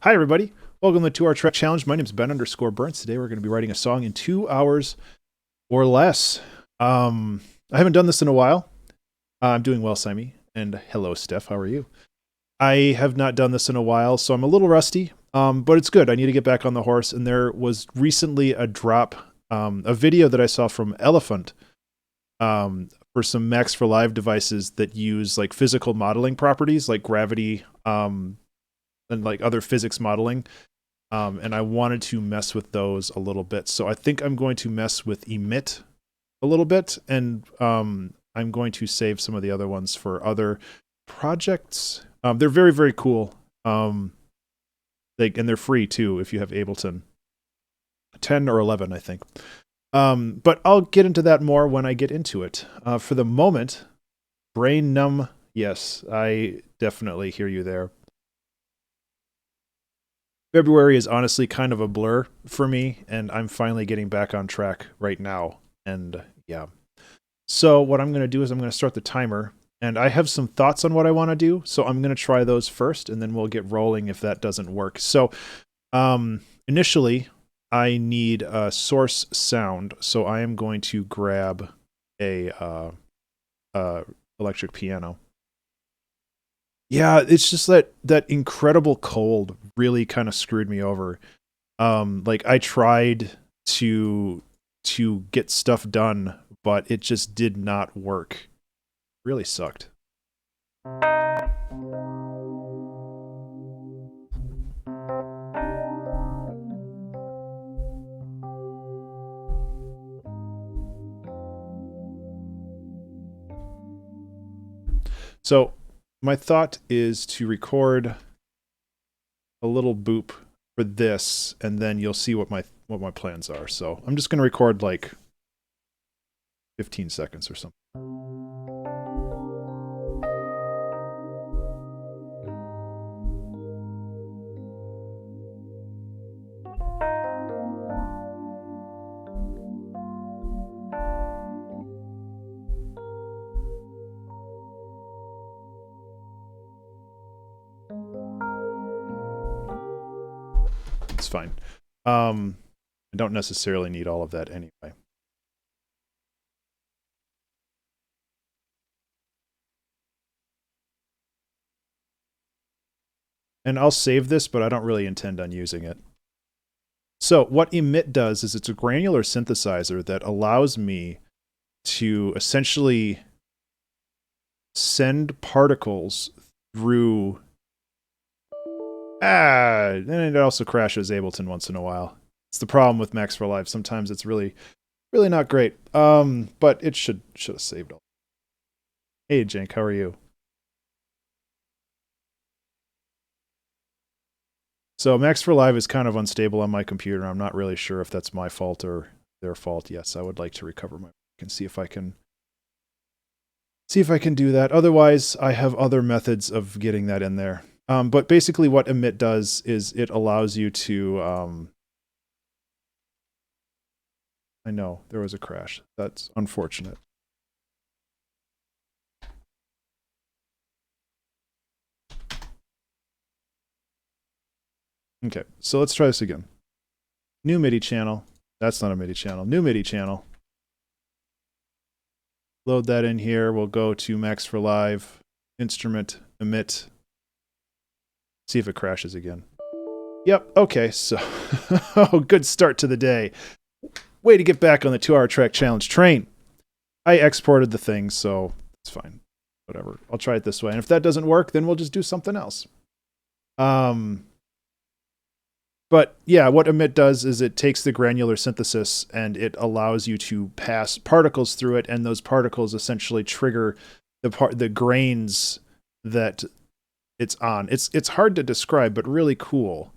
Hi, everybody. Welcome to the 2 Hour Track Challenge. My name is Ben_Burns. Today we're going to be writing a song in 2 hours or less. I haven't done this in a while. I'm doing well, Simey. And hello, Steph. How are you? I have not done this in a while, so I'm a little rusty, but it's good. I need to get back on the horse. And there was recently a drop, a video that I saw from Elephant for some Max for Live devices that use like physical modeling properties like gravity and like other physics modeling. And I wanted to mess with those a little bit. So I think I'm going to mess with Emit a little bit, and I'm going to save some of the other ones for other projects. They're very, very cool. And they're free too if you have Ableton. 10 or 11, I think. But I'll get into that more when I get into it. For the moment, brain numb. Yes, I definitely hear you there. February is honestly kind of a blur for me, and I'm finally getting back on track right now. And yeah. So what I'm going to do is I'm going to start the timer, and I have some thoughts on what I want to do. So I'm going to try those first, and then we'll get rolling if that doesn't work. So initially, I need a source sound. So I am going to grab a electric piano. Yeah, it's just that incredible cold really kind of screwed me over. Like I tried to get stuff done, but it just did not work. Really sucked. So my thought is to record a little boop for this, and then you'll see what my plans are. So I'm just going to record like 15 seconds or something. It's fine. I don't necessarily need all of that anyway. And I'll save this, but I don't really intend on using it. So what Emit does is it's a granular synthesizer that allows me to essentially send particles through. And it also crashes Ableton once in a while. It's the problem with Max for Live. Sometimes it's really, really not great. But it should have saved all. Hey, Jank, how are you? So Max for Live is kind of unstable on my computer. I'm not really sure if that's my fault or their fault. Yes, I would like to recover my work and see if I can do that. Otherwise, I have other methods of getting that in there. But basically what Emit does is it allows you to, I know, there was a crash. That's unfortunate. Okay, so let's try this again. New MIDI channel. That's not a MIDI channel. New MIDI channel. Load that in here. We'll go to Max for Live, Instrument, Emit. See if it crashes again. Yep, okay, so oh, good start to the day. Way to get back on the 2 Hour Track Challenge train. I exported the thing, so it's fine. Whatever. I'll try it this way. And if that doesn't work, then we'll just do something else. But yeah, what Emit does is it takes the granular synthesis and it allows you to pass particles through it, and those particles essentially trigger the grains that it's on. It's hard to describe, but really cool.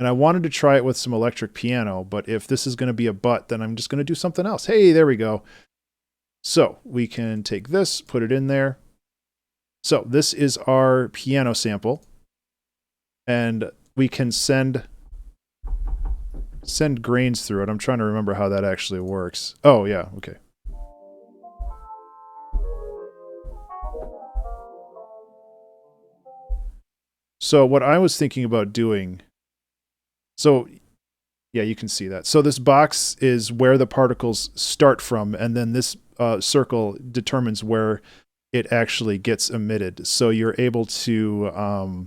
And I wanted to try it with some electric piano, but if this is going to be a butt, then I'm just going to do something else. Hey, there we go. So we can take this, put it in there. So this is our piano sample, and we can send grains through it. I'm trying to remember how that actually works. Oh, yeah, okay. So what I was thinking about doing So yeah, you can see that. So this box is where the particles start from, and then this circle determines where it actually gets emitted. So you're able to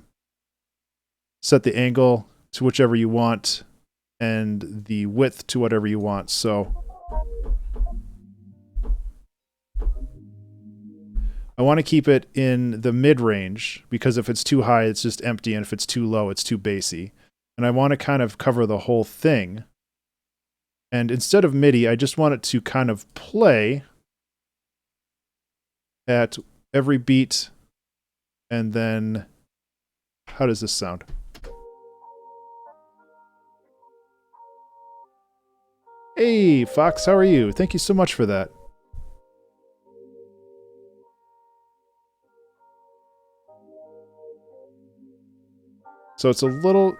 set the angle to whichever you want and the width to whatever you want. So I want to keep it in the mid-range, because if it's too high, it's just empty, and if it's too low, it's too bassy. And I want to kind of cover the whole thing. And instead of MIDI, I just want it to kind of play at every beat. And then, how does this sound? Hey, Fox, how are you? Thank you so much for that. So it's a little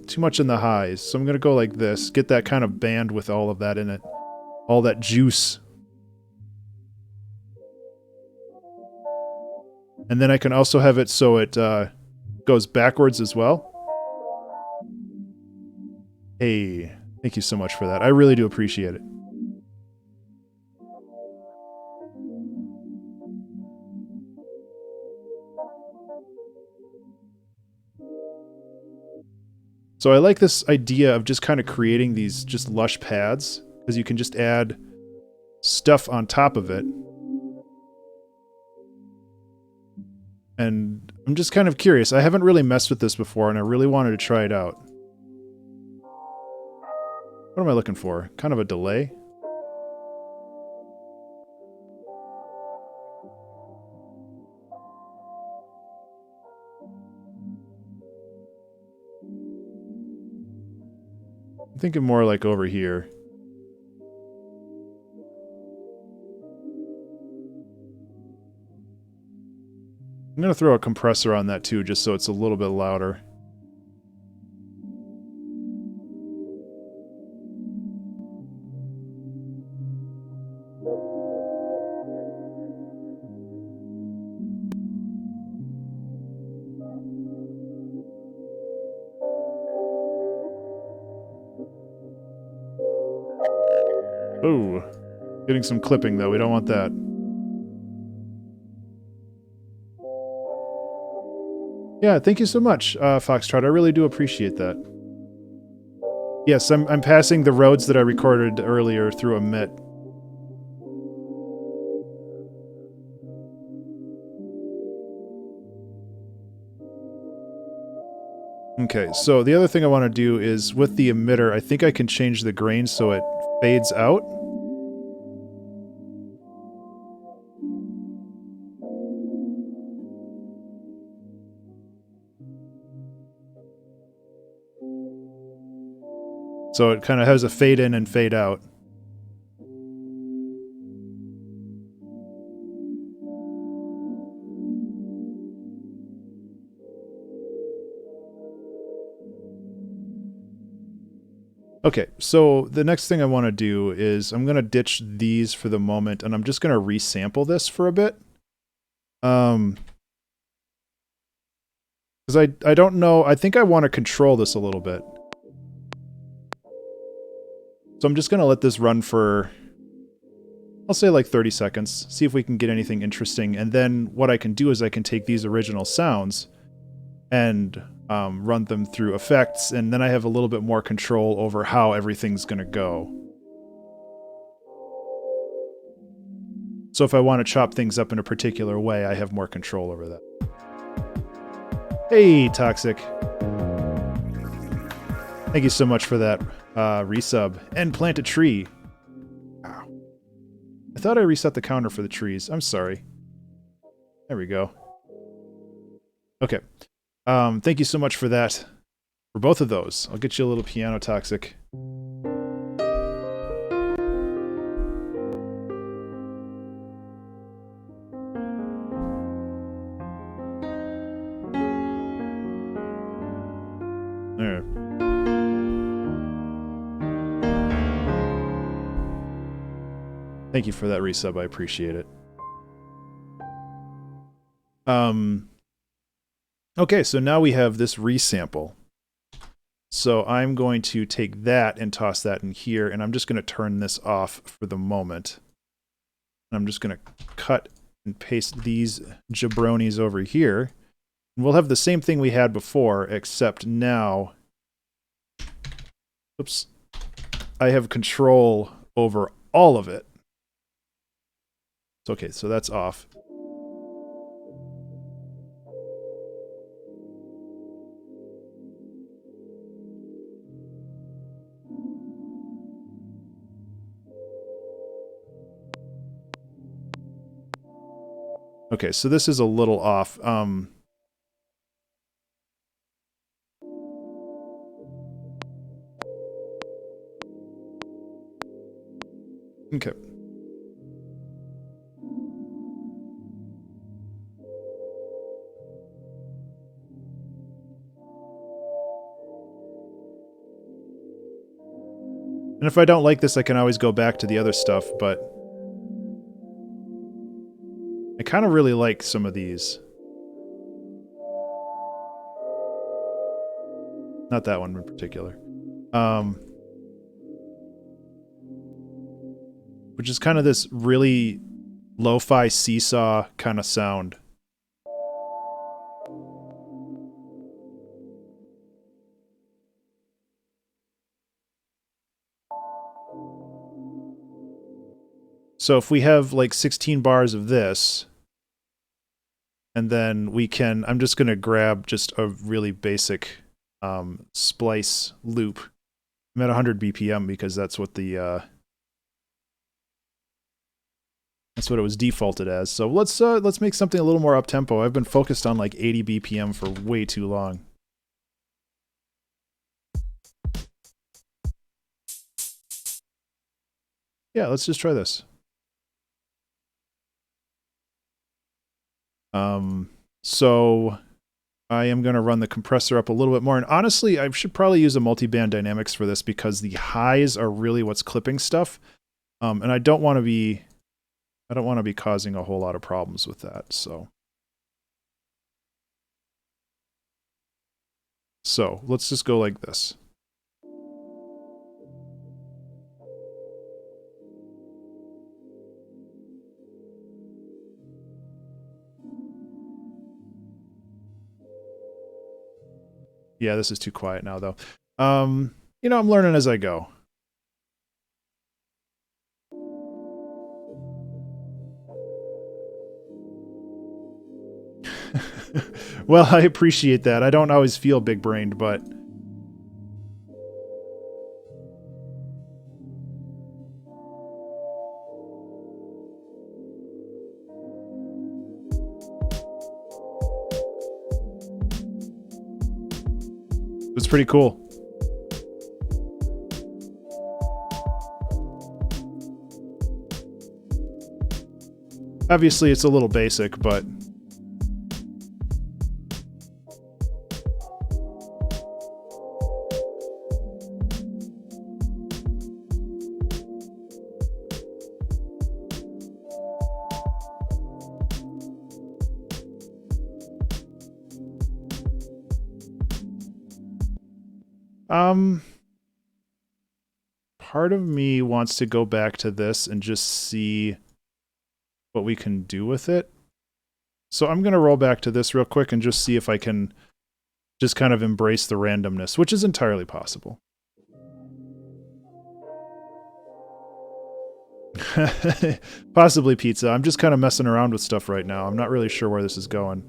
too much in the highs. So I'm going to go like this, get that kind of band with all of that in it. All that juice. And then I can also have it so it goes backwards as well. Hey, thank you so much for that. I really do appreciate it. So I like this idea of just kind of creating these just lush pads, because you can just add stuff on top of it. And I'm just kind of curious. I haven't really messed with this before, and I really wanted to try it out. What am I looking for? Kind of a delay? I'm thinking more like over here. I'm going to throw a compressor on that too, just so it's a little bit louder. Ooh, getting some clipping though. We don't want that. Yeah, thank you so much, Foxtrot. I really do appreciate that. Yes, I'm passing the Rhodes that I recorded earlier through a mitt. Okay, so the other thing I want to do is with the emitter, I think I can change the grain so it fades out. So it kind of has a fade in and fade out. Okay, so the next thing I want to do is I'm going to ditch these for the moment, and I'm just going to resample this for a bit. Because I don't know, I think I want to control this a little bit. So I'm just going to let this run for, I'll say like 30 seconds, see if we can get anything interesting, and then what I can do is I can take these original sounds and run them through effects, and then I have a little bit more control over how everything's going to go. So if I want to chop things up in a particular way, I have more control over that. Hey, Toxic. Thank you so much for that resub. And plant a tree. Wow. I thought I reset the counter for the trees. I'm sorry. There we go. Okay. Thank you so much for that. For both of those. I'll get you a little piano, Toxic. There. Thank you for that resub. I appreciate it. Okay, so now we have this resample. So I'm going to take that and toss that in here, and I'm just going to turn this off for the moment. And I'm just going to cut and paste these jabronis over here. And we'll have the same thing we had before, except now, oops, I have control over all of it. Okay, so that's off. Okay, so this is a little off. Okay. And if I don't like this, I can always go back to the other stuff, but I kind of really like some of these. Not that one in particular. Which is kind of this really lo-fi seesaw kind of sound. So if we have like 16 bars of this, and then we can, I'm just going to grab just a really basic splice loop. I'm at 100 BPM because that's what the that's what it was defaulted as. So let's make something a little more up tempo. I've been focused on like 80 BPM for way too long. Yeah, let's just try this. So I am going to run the compressor up a little bit more. And honestly, I should probably use a multi-band dynamics for this because the highs are really what's clipping stuff. And I don't want to be causing a whole lot of problems with that. So let's just go like this. Yeah, this is too quiet now, though. You know, I'm learning as I go. Well, I appreciate that. I don't always feel big-brained, but... it's pretty cool. Obviously, it's a little basic, but... part of me wants to go back to this and just see what we can do with it. So I'm going to roll back to this real quick and just see if I can just kind of embrace the randomness, which is entirely possible. Possibly pizza. I'm just kind of messing around with stuff right now. I'm not really sure where this is going.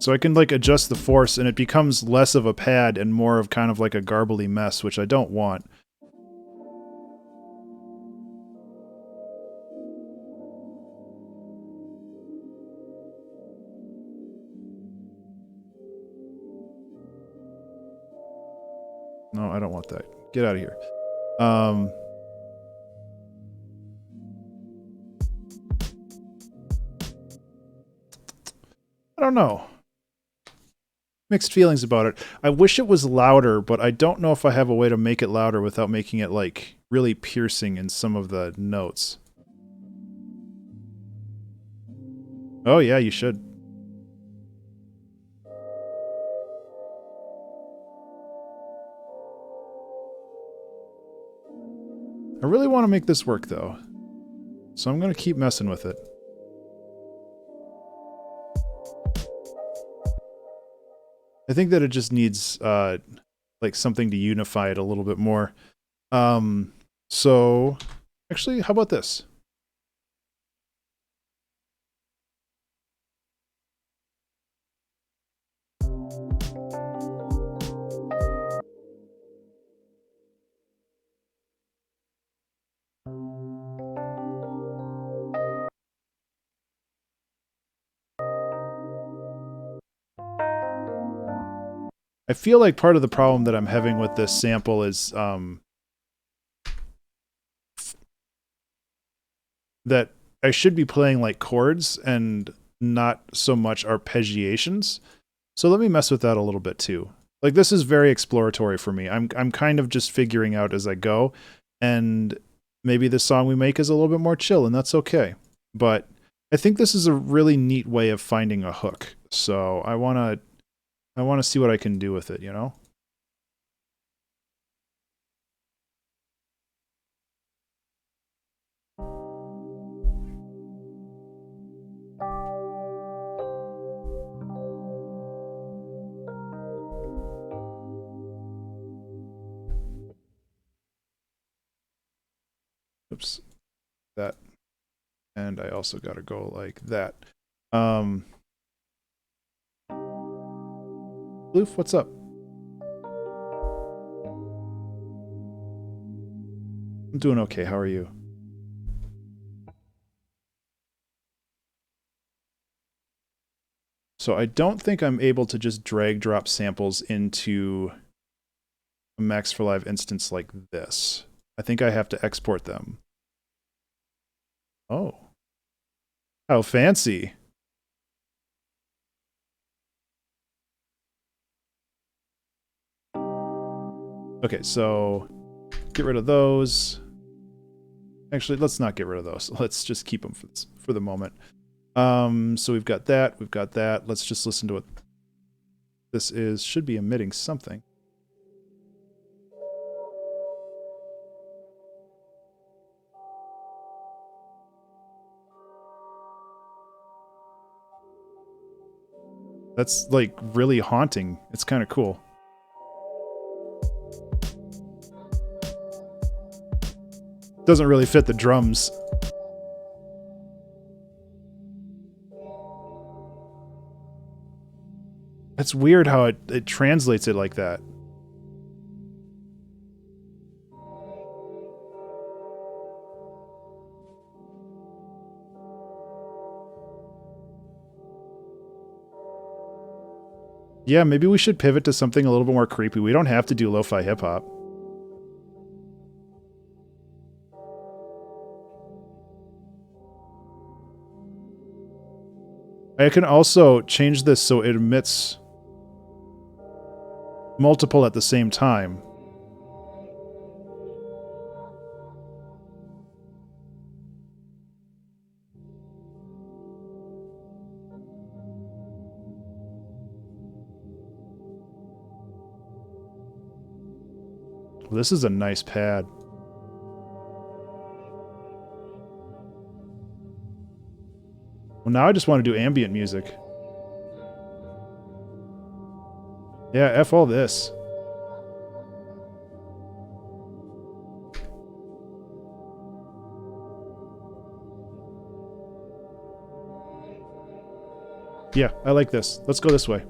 So I can like adjust the force and it becomes less of a pad and more of kind of like a garbly mess, which I don't want. No, I don't want that. Get out of here. I don't know. Mixed feelings about it. I wish it was louder, but I don't know if I have a way to make it louder without making it, like, really piercing in some of the notes. Oh, yeah, you should. I really want to make this work, though. So I'm going to keep messing with it. I think that it just needs, like, something to unify it a little bit more. So, actually, how about this? I feel like part of the problem that I'm having with this sample is that I should be playing like chords and not so much arpeggiations. So let me mess with that a little bit too. Like, this is very exploratory for me. I'm kind of just figuring out as I go, and maybe the song we make is a little bit more chill, and that's okay. But I think this is a really neat way of finding a hook. So I want to see what I can do with it, you know? Oops. That. And I also got to go like that. Loof, what's up? I'm doing okay. How are you? So I don't think I'm able to just drag drop samples into a Max for Live instance like this. I think I have to export them. Oh. How fancy. Okay, so get rid of those. Actually, let's not get rid of those. Let's just keep them for the moment. So we've got that. We've got that. Let's just listen to what this is. Should be emitting something. That's, like, really haunting. It's kind of cool. Doesn't really fit the drums. It's weird how it translates it like that. Yeah, maybe we should pivot to something a little bit more creepy. We don't have to do lo-fi hip-hop. I can also change this so it emits multiple at the same time. This is a nice pad. Well, now I just want to do ambient music. Yeah, F all this. Yeah, I like this. Let's go this way.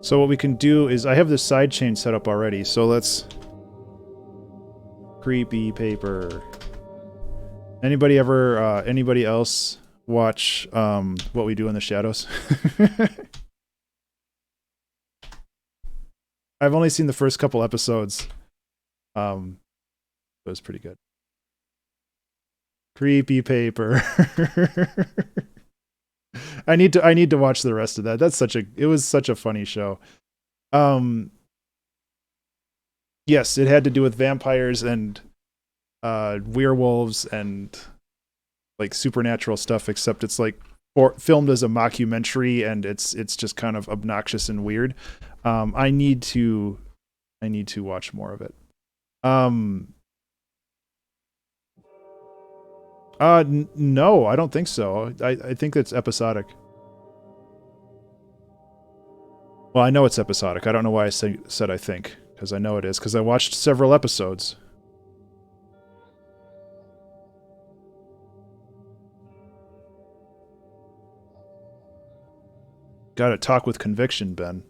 So what we can do is, I have this sidechain set up already, so let's... Creepy paper. Anybody else watch What We Do in the Shadows? I've only seen the first couple episodes. It was pretty good. Creepy paper. I need to watch the rest of that. It was such a funny show. Yes, it had to do with vampires and werewolves and like supernatural stuff, except it's like filmed as a mockumentary, and it's just kind of obnoxious and weird. I need to watch more of it. No, I don't think so. I think it's episodic. Well, I know it's episodic. I don't know why I said I think, because I know it is, because I watched several episodes. Gotta talk with conviction, Ben.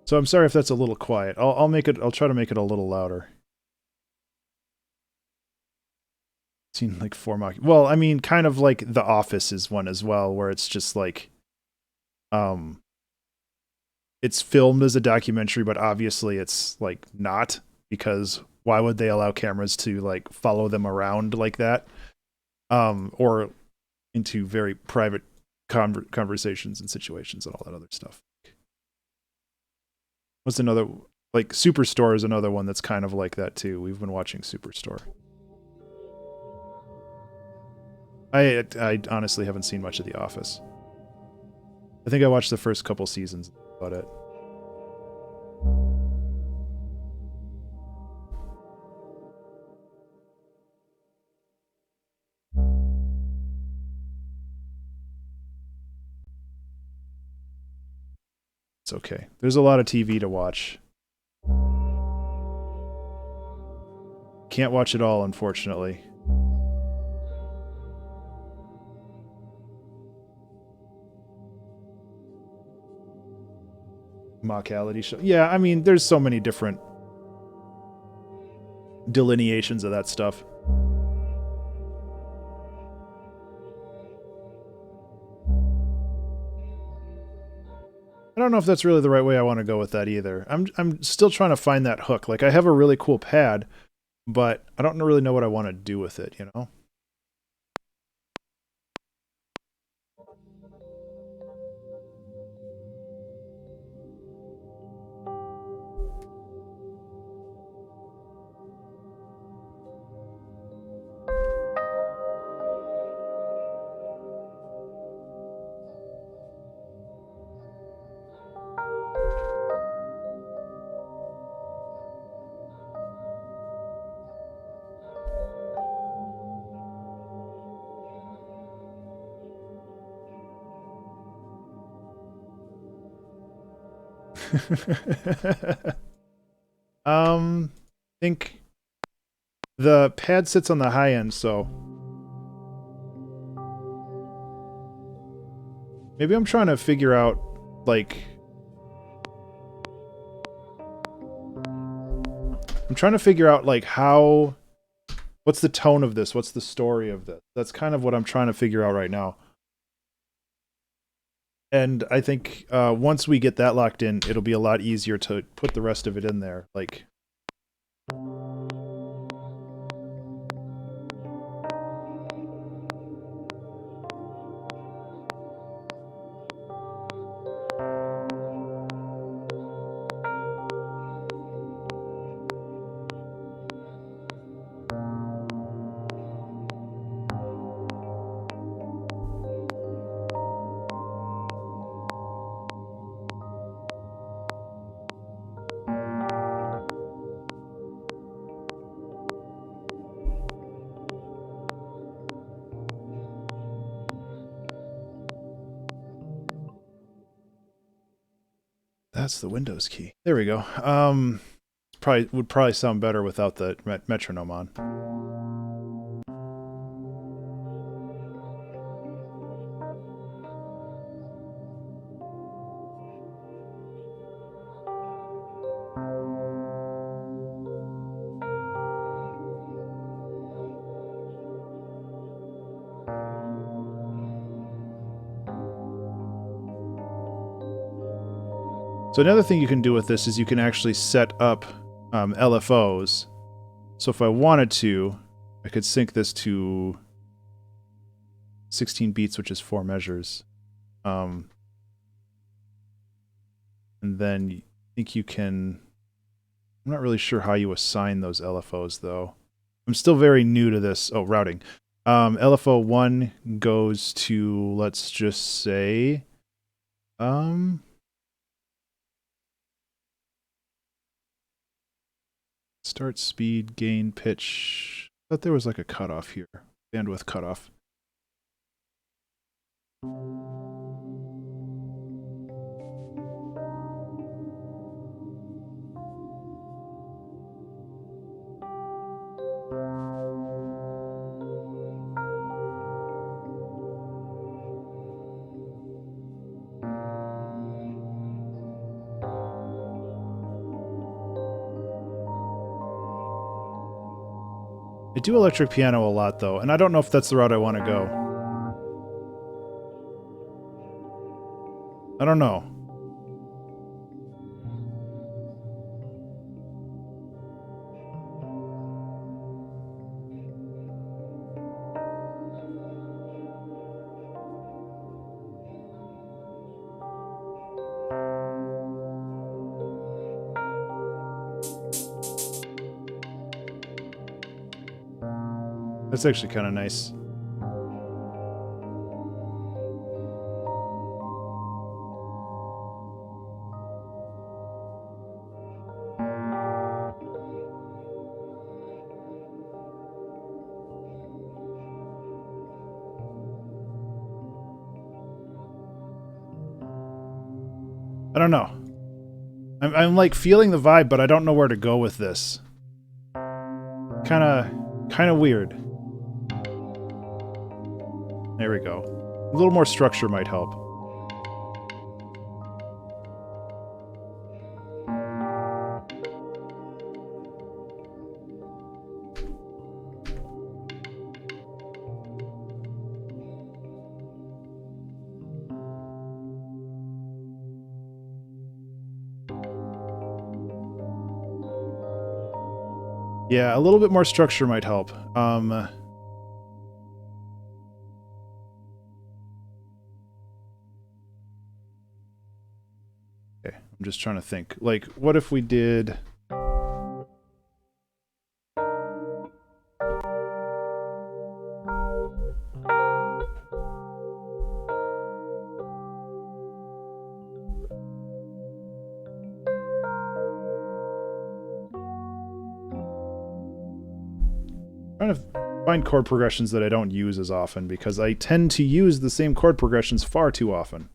So I'm sorry if that's a little quiet. I'll try to make it a little louder. Seen like 4 mock. Well, I mean, kind of like The Office is one as well, where it's just like, it's filmed as a documentary, but obviously it's like not, because why would they allow cameras to like follow them around like that, or into very private conversations and situations and all that other stuff. What's another, like Superstore is another one that's kind of like that too. We've been watching Superstore. I honestly haven't seen much of The Office. I think I watched the first couple seasons, about it. It's okay. There's a lot of TV to watch. Can't watch it all, unfortunately. Mock-ality show. Yeah, I mean, there's so many different delineations of that stuff. I don't know if that's really the right way I want to go with that either. I'm still trying to find that hook. Like, I have a really cool pad, but I don't really know what I want to do with it, you know? I think the pad sits on the high end, so maybe I'm trying to figure out, like, how, what's the tone of this? What's the story of this? That's kind of what I'm trying to figure out right now. And I think once we get that locked in, it'll be a lot easier to put the rest of it in there. Like, That's the Windows key. There we go. Would probably sound better without the metronome on. So another thing you can do with this is you can actually set up LFOs. So if I wanted to, I could sync this to 16 beats, which is 4 measures. And then I think you can... I'm not really sure how you assign those LFOs, though. I'm still very new to this. Oh, routing. LFO 1 goes to, let's just say... Start speed, gain, pitch. I thought there was like a cutoff here. Bandwidth cutoff. I do electric piano a lot, though, and I don't know if that's the route I want to go. I don't know. That's actually kind of nice. I don't know. I'm like feeling the vibe, but I don't know where to go with this. Kind of weird. There we go. A little more structure might help. Yeah, a little bit more structure might help. Okay, I'm just trying to think. Like, what if we did... Trying to find chord progressions that I don't use as often, because I tend to use the same chord progressions far too often.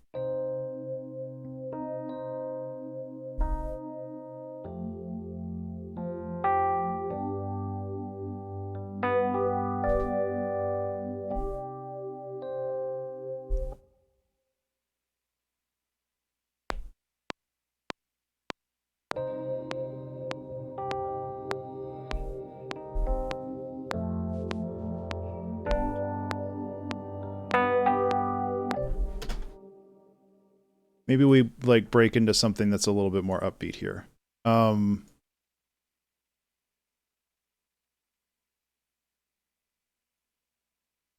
Maybe we like break into something that's a little bit more upbeat here. And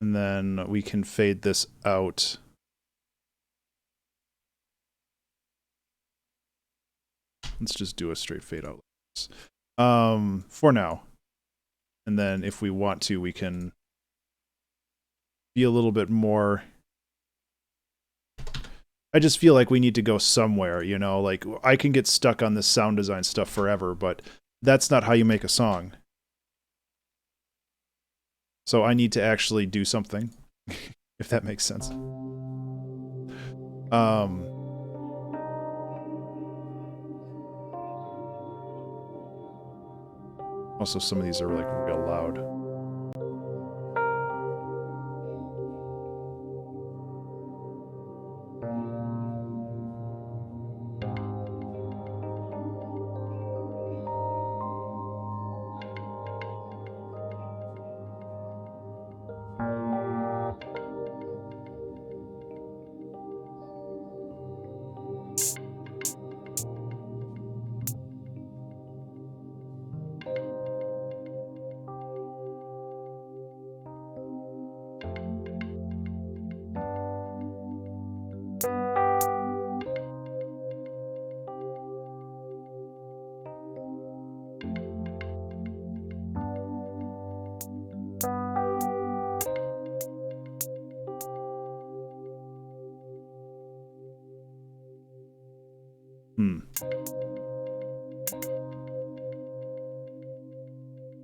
then we can fade this out. Let's just do a straight fade out like this. For now. And then if we want to, we can be a little bit more... I just feel like we need to go somewhere, you know? Like, I can get stuck on this sound design stuff forever, but that's not how you make a song. So I need to actually do something, if that makes sense. Also, some of these are like real loud.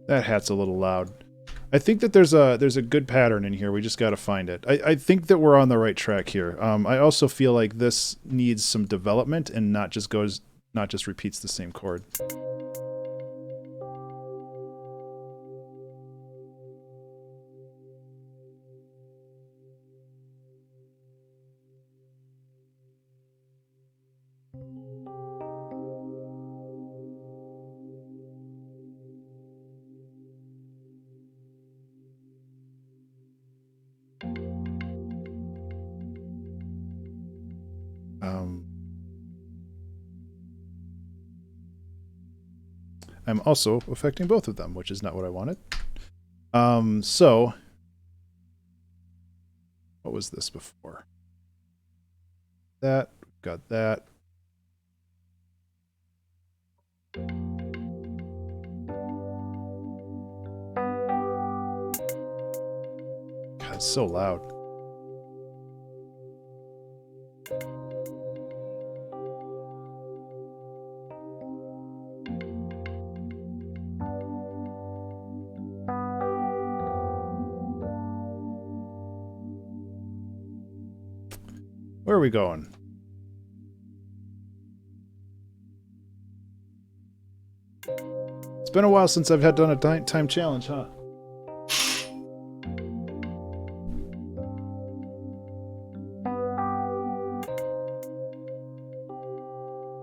That hat's a little loud. I think that there's a good pattern in here. We just got to find it. I think that we're on the right track here. I also feel like this needs some development and not just repeats the same chord. I'm also affecting both of them, which is not what I wanted. So what was this before? That, got that. God, it's so loud. Where are we going? It's been a while since I've done a time challenge, huh?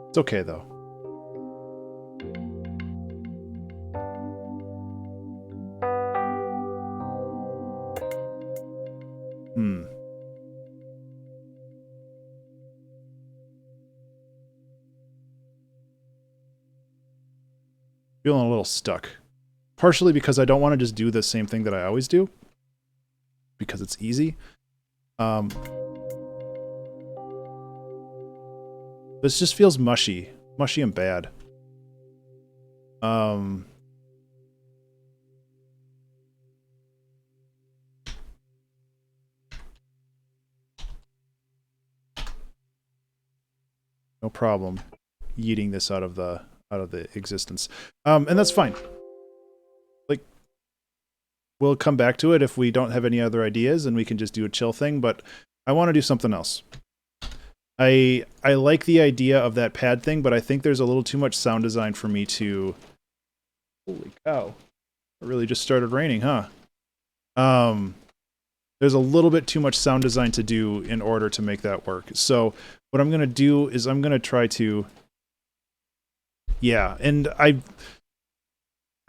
It's okay, though. Feeling a little stuck. Partially because I don't want to just do the same thing that I always do. Because it's easy. This just feels mushy. Mushy and bad. No problem yeeting this out of the existence. And that's fine. Like, we'll come back to it if we don't have any other ideas and we can just do a chill thing, but I want to do something else. I like the idea of that pad thing, but I think there's a little too much sound design for me to... Holy cow. It really just started raining, huh? There's a little bit too much sound design to do in order to make that work. So what I'm going to do is I'm going to try to... Yeah, and I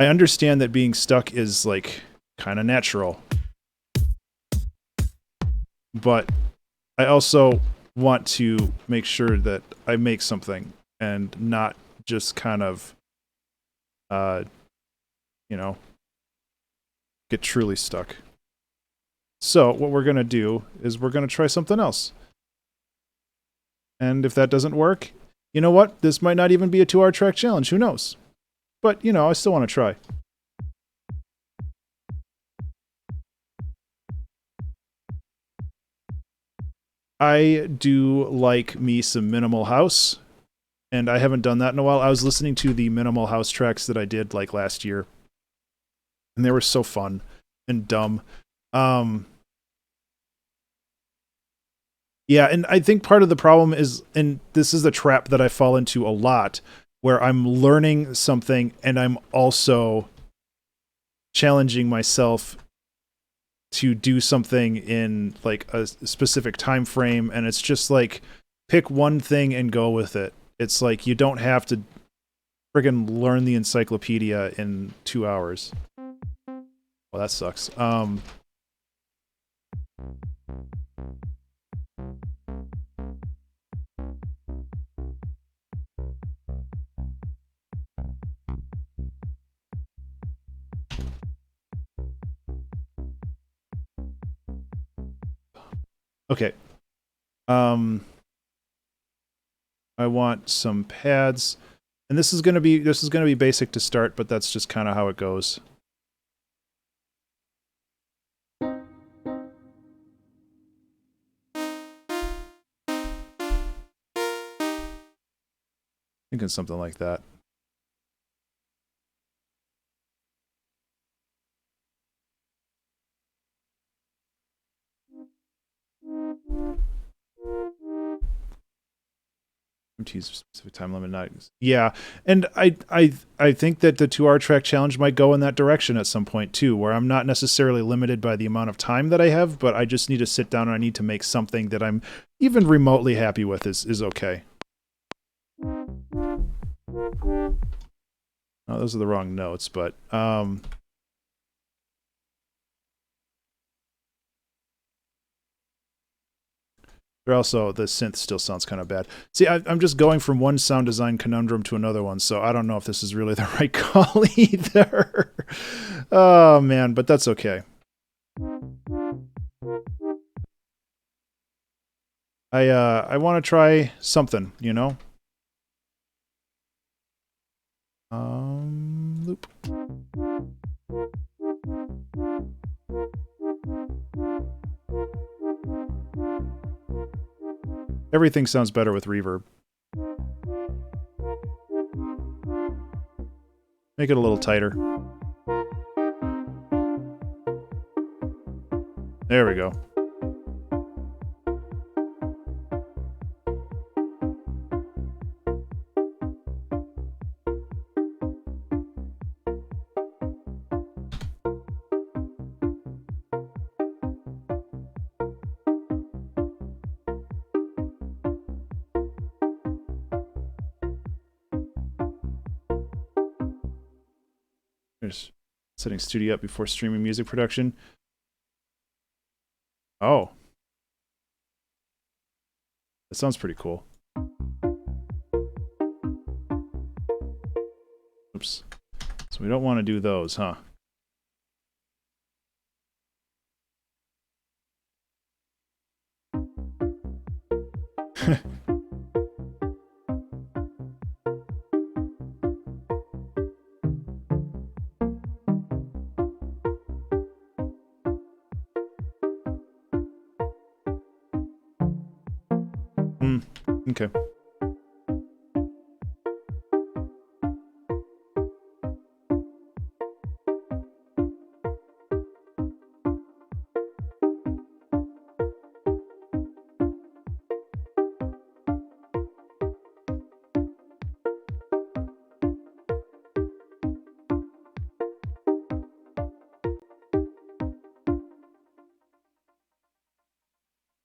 understand that being stuck is, like, kind of natural. But I also want to make sure that I make something and not just kind of, you know, get truly stuck. So what we're going to do is we're going to try something else. And if that doesn't work... You know what? This might not even be a 2-hour track challenge. Who knows? But, you know, I still want to try. I do like me some minimal house, and I haven't done that in a while. I was listening to the minimal house tracks that I did, like, last year, and they were so fun and dumb. Yeah, and I think part of the problem is, and this is the trap that I fall into a lot, where I'm learning something and I'm also challenging myself to do something in like a specific time frame, and it's just like pick one thing and go with it. It's like you don't have to friggin' learn the encyclopedia in 2 hours. Well, that sucks. Okay. I want some pads, and this is gonna be basic to start, but that's just kind of how it goes. Thinking something like that. Specific time limit, not yeah. And I think that the 2 hour track challenge might go in that direction at some point too, where I'm not necessarily limited by the amount of time that I have, but I just need to sit down and I need to make something that I'm even remotely happy with is okay. Oh, those are the wrong notes, but they're also, the synth still sounds kind of bad. See, I'm just going from one sound design conundrum to another one, so I don't know if this is really the right call either. Oh man, but that's okay. I want to try something, you know? Loop. Everything sounds better with reverb. Make it a little tighter. There we go. There's setting studio up before streaming music production. Oh. That sounds pretty cool. Oops. So we don't want to do those, huh? Okay.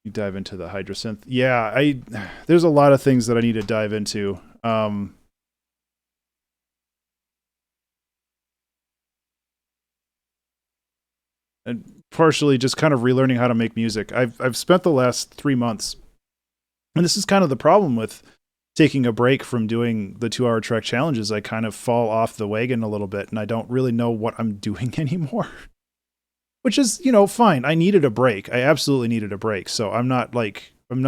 You dive into the Hydrasynth. Yeah, there's a lot of things that I need to dive into. And partially just kind of relearning how to make music. I've spent the last 3 months, and this is kind of the problem with taking a break from doing the 2 hour track challenges. I kind of fall off the wagon a little bit, and I don't really know what I'm doing anymore. Which is, you know, fine. I needed a break. I absolutely needed a break. So I'm not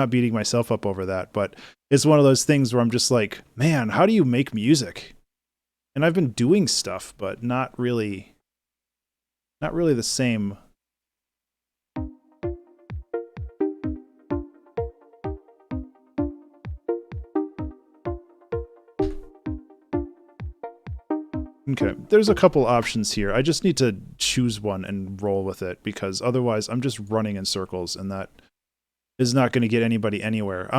beating myself up over that, but it's one of those things where I'm just like, man, how do you make music? And I've been doing stuff, but not really the same. Okay, there's a couple options here. I just need to choose one and roll with it, because otherwise I'm just running in circles, and that is not going to get anybody anywhere.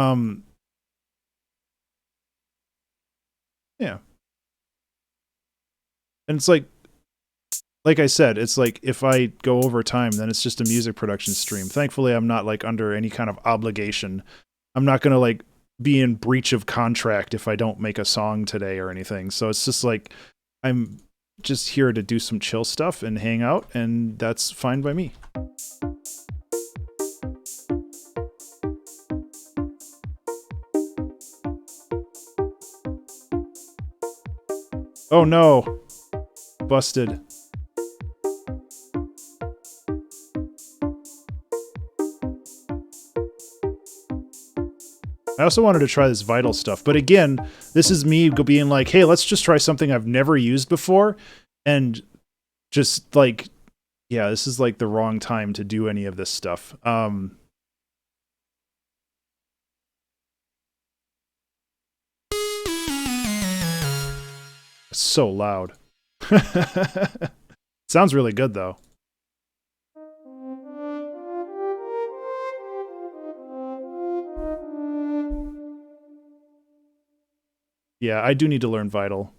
Yeah. And it's like, like I said, it's like if I go over time, then it's just a music production stream. Thankfully, I'm not like under any kind of obligation. I'm not gonna like be in breach of contract if I don't make a song today or anything. So it's just like I'm just here to do some chill stuff and hang out, and that's fine by me. Oh no! Busted. I also wanted to try this Vital stuff, but again, this is me being like, hey, let's just try something I've never used before, and just like, yeah, this is like the wrong time to do any of this stuff. It's so loud. Sounds really good though. Yeah, I do need to learn Vital.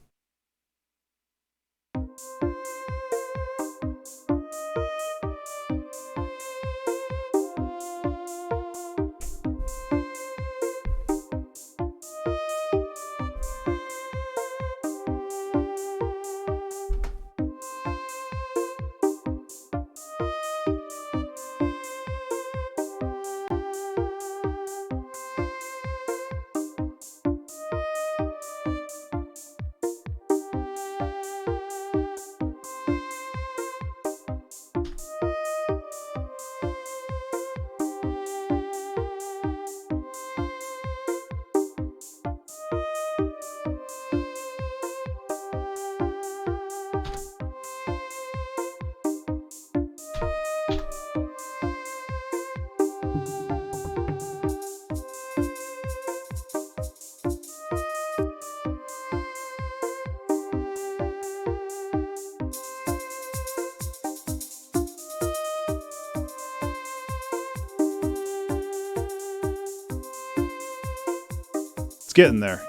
Getting there.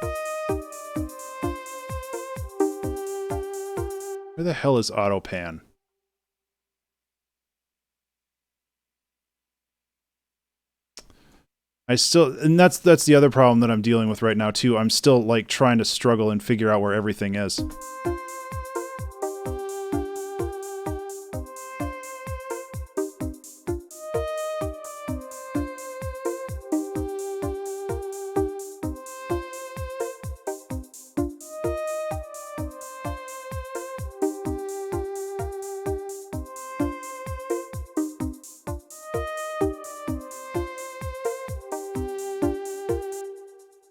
Where the hell is Autopan? I still, and that's the other problem that I'm dealing with right now too. I'm still like trying to struggle and figure out where everything is.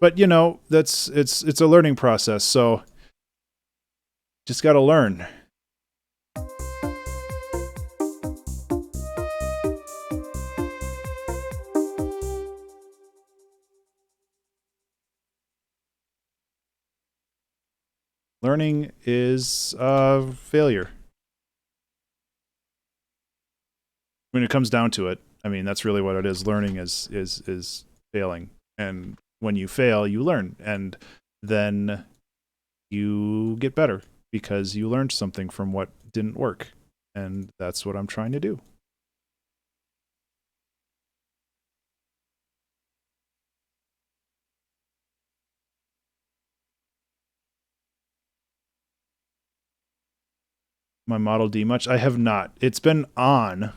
But you know, it's a learning process, so just got to learn. Learning is failure. When it comes down to it, I mean, that's really what it is. Learning is failing, and when you fail, you learn, and then you get better because you learned something from what didn't work, and that's what I'm trying to do. My Model D much? I have not. It's been on.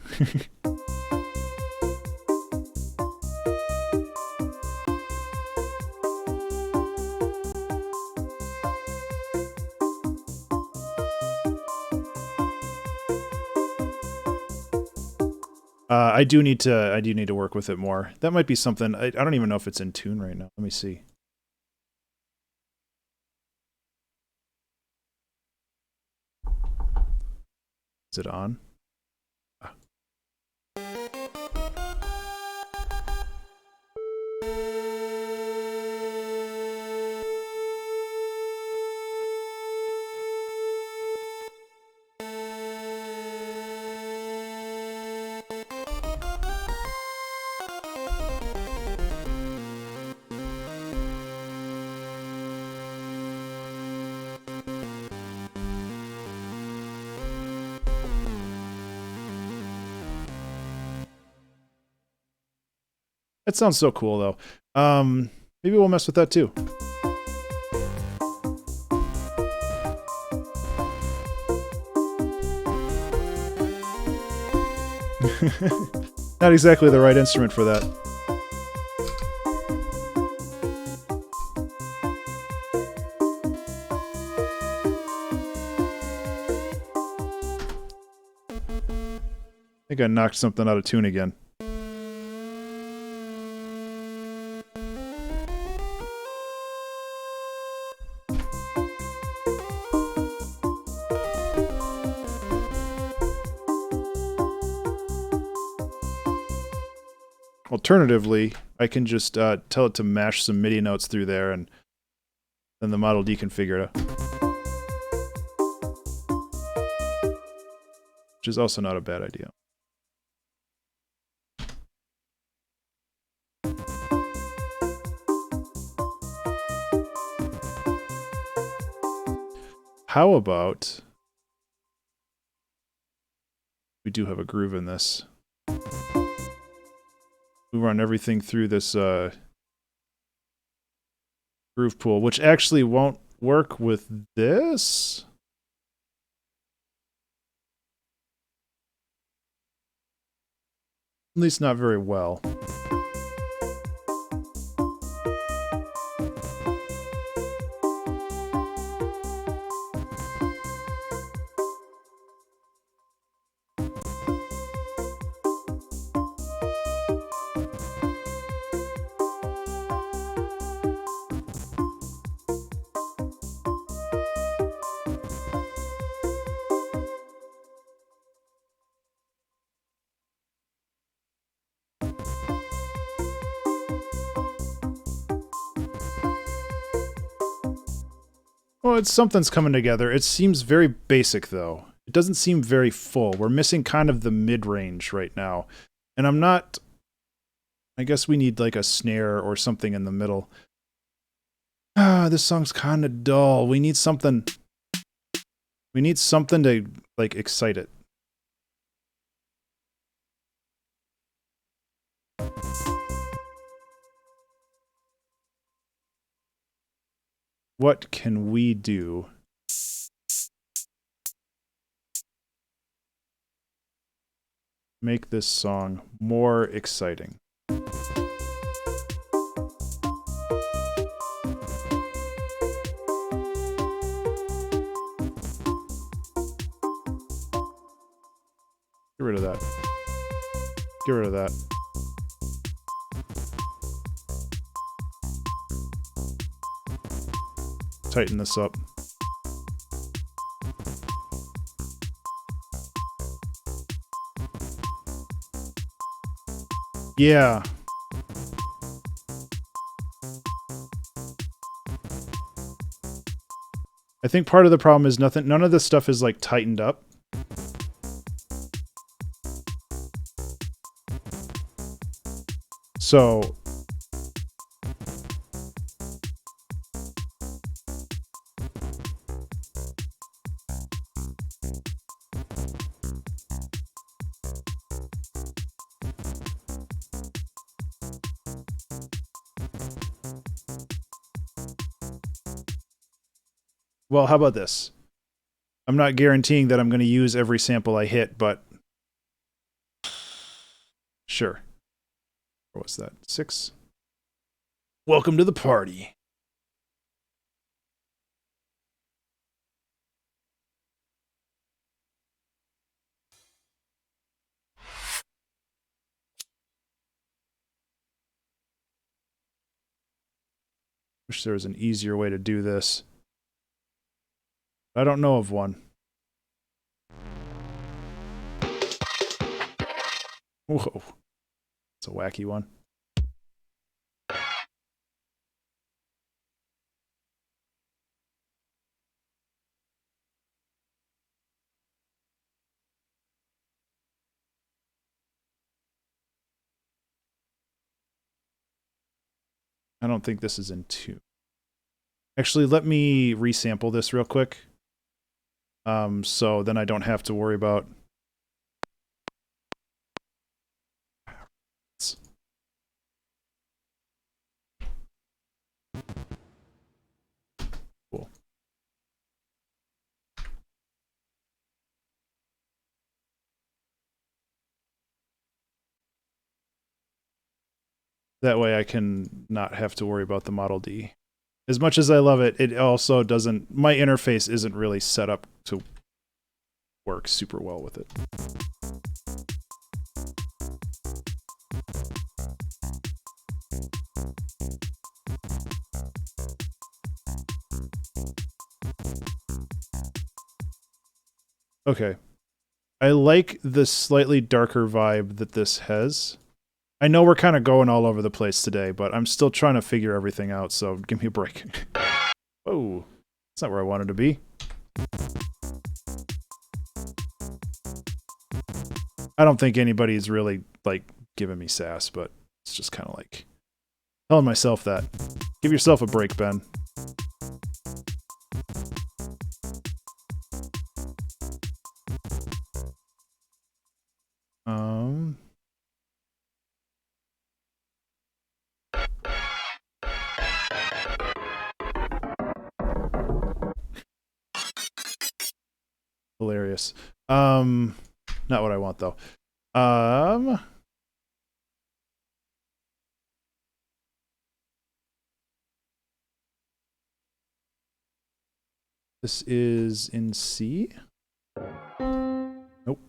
I do need to work with it more. That might be something. I don't even know if it's in tune right now. Let me see. Is it on? Ah. That sounds so cool, though. Maybe we'll mess with that, too. Not exactly the right instrument for that. I think I knocked something out of tune again. Alternatively, I can just tell it to mash some MIDI notes through there, and then the Model D can figure it out. Which is also not a bad idea. How about... we do have a groove in this. We run everything through this groove pool, which actually won't work with this. At least not very well. Well, it's something's coming together. It seems very basic, though. It doesn't seem very full. We're missing kind of the mid-range right now. And I'm not... I guess we need like a snare or something in the middle. Ah, this song's kind of dull. We need something... we need something to, like, excite it. What can we do? Make this song more exciting. Get rid of that. Get rid of that. Tighten this up. Yeah. I think part of the problem is none of this stuff is like tightened up. So well, how about this? I'm not guaranteeing that I'm going to use every sample I hit, but sure. What was that? 6? Welcome to the party. Wish there was an easier way to do this. I don't know of one. Whoa. It's a wacky one. I don't think this is in tune. Actually, let me resample this real quick. So then I don't have to worry about... That way I can not have to worry about the Model D. As much as I love it, it also doesn't, my interface isn't really set up to work super well with it. Okay. I like the slightly darker vibe that this has. I know we're kind of going all over the place today, but I'm still trying to figure everything out, so give me a break. Whoa. That's not where I wanted to be. I don't think anybody's really, like, giving me sass, but it's just kind of like telling myself that. Give yourself a break, Ben. Hilarious. Not what I want, though. This is in C? Nope.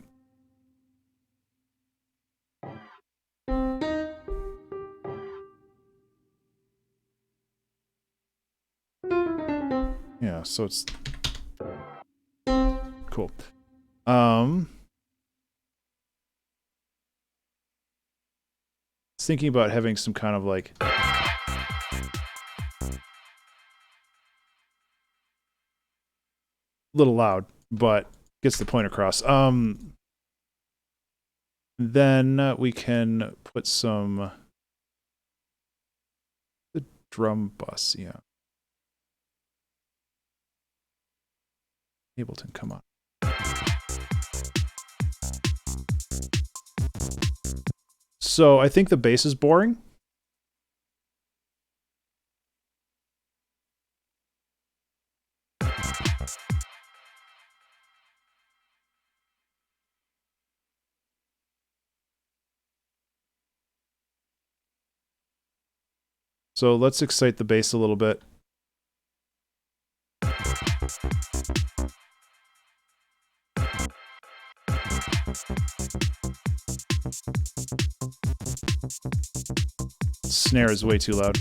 Yeah, so it's cool. Thinking about having some kind of like little loud, but gets the point across. Then we can put some the drum bus, yeah. Ableton, come on. So I think the bass is boring. So let's excite the bass a little bit. Snare is way too loud.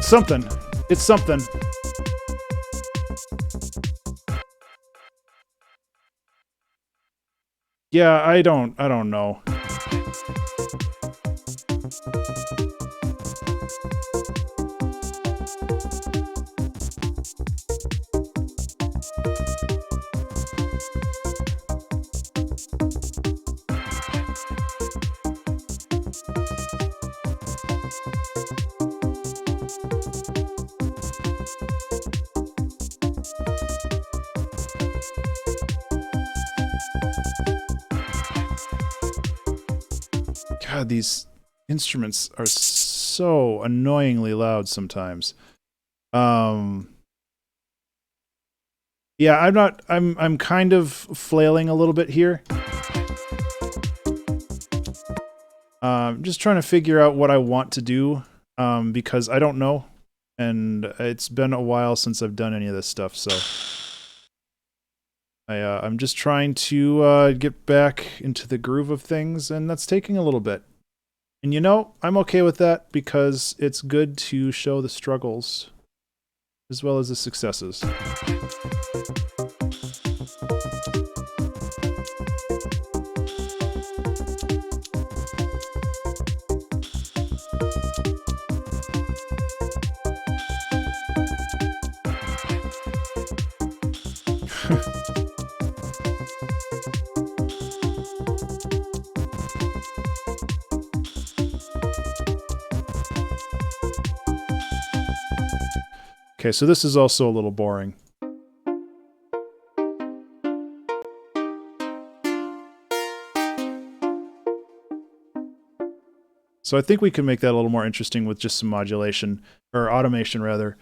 Something. It's something. Yeah, I don't know. God, these instruments are so annoyingly loud sometimes. Yeah, I'm kind of flailing a little bit here. Just trying to figure out what I want to do, because I don't know, and it's been a while since I've done any of this stuff, so I'm just trying to get back into the groove of things, and that's taking a little bit. And you know, I'm okay with that because it's good to show the struggles as well as the successes. Okay, so this is also a little boring. So I think we can make that a little more interesting with just some modulation, or automation rather.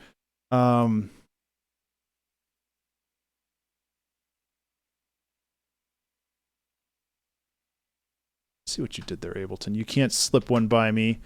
See what you did there, Ableton. You can't slip one by me.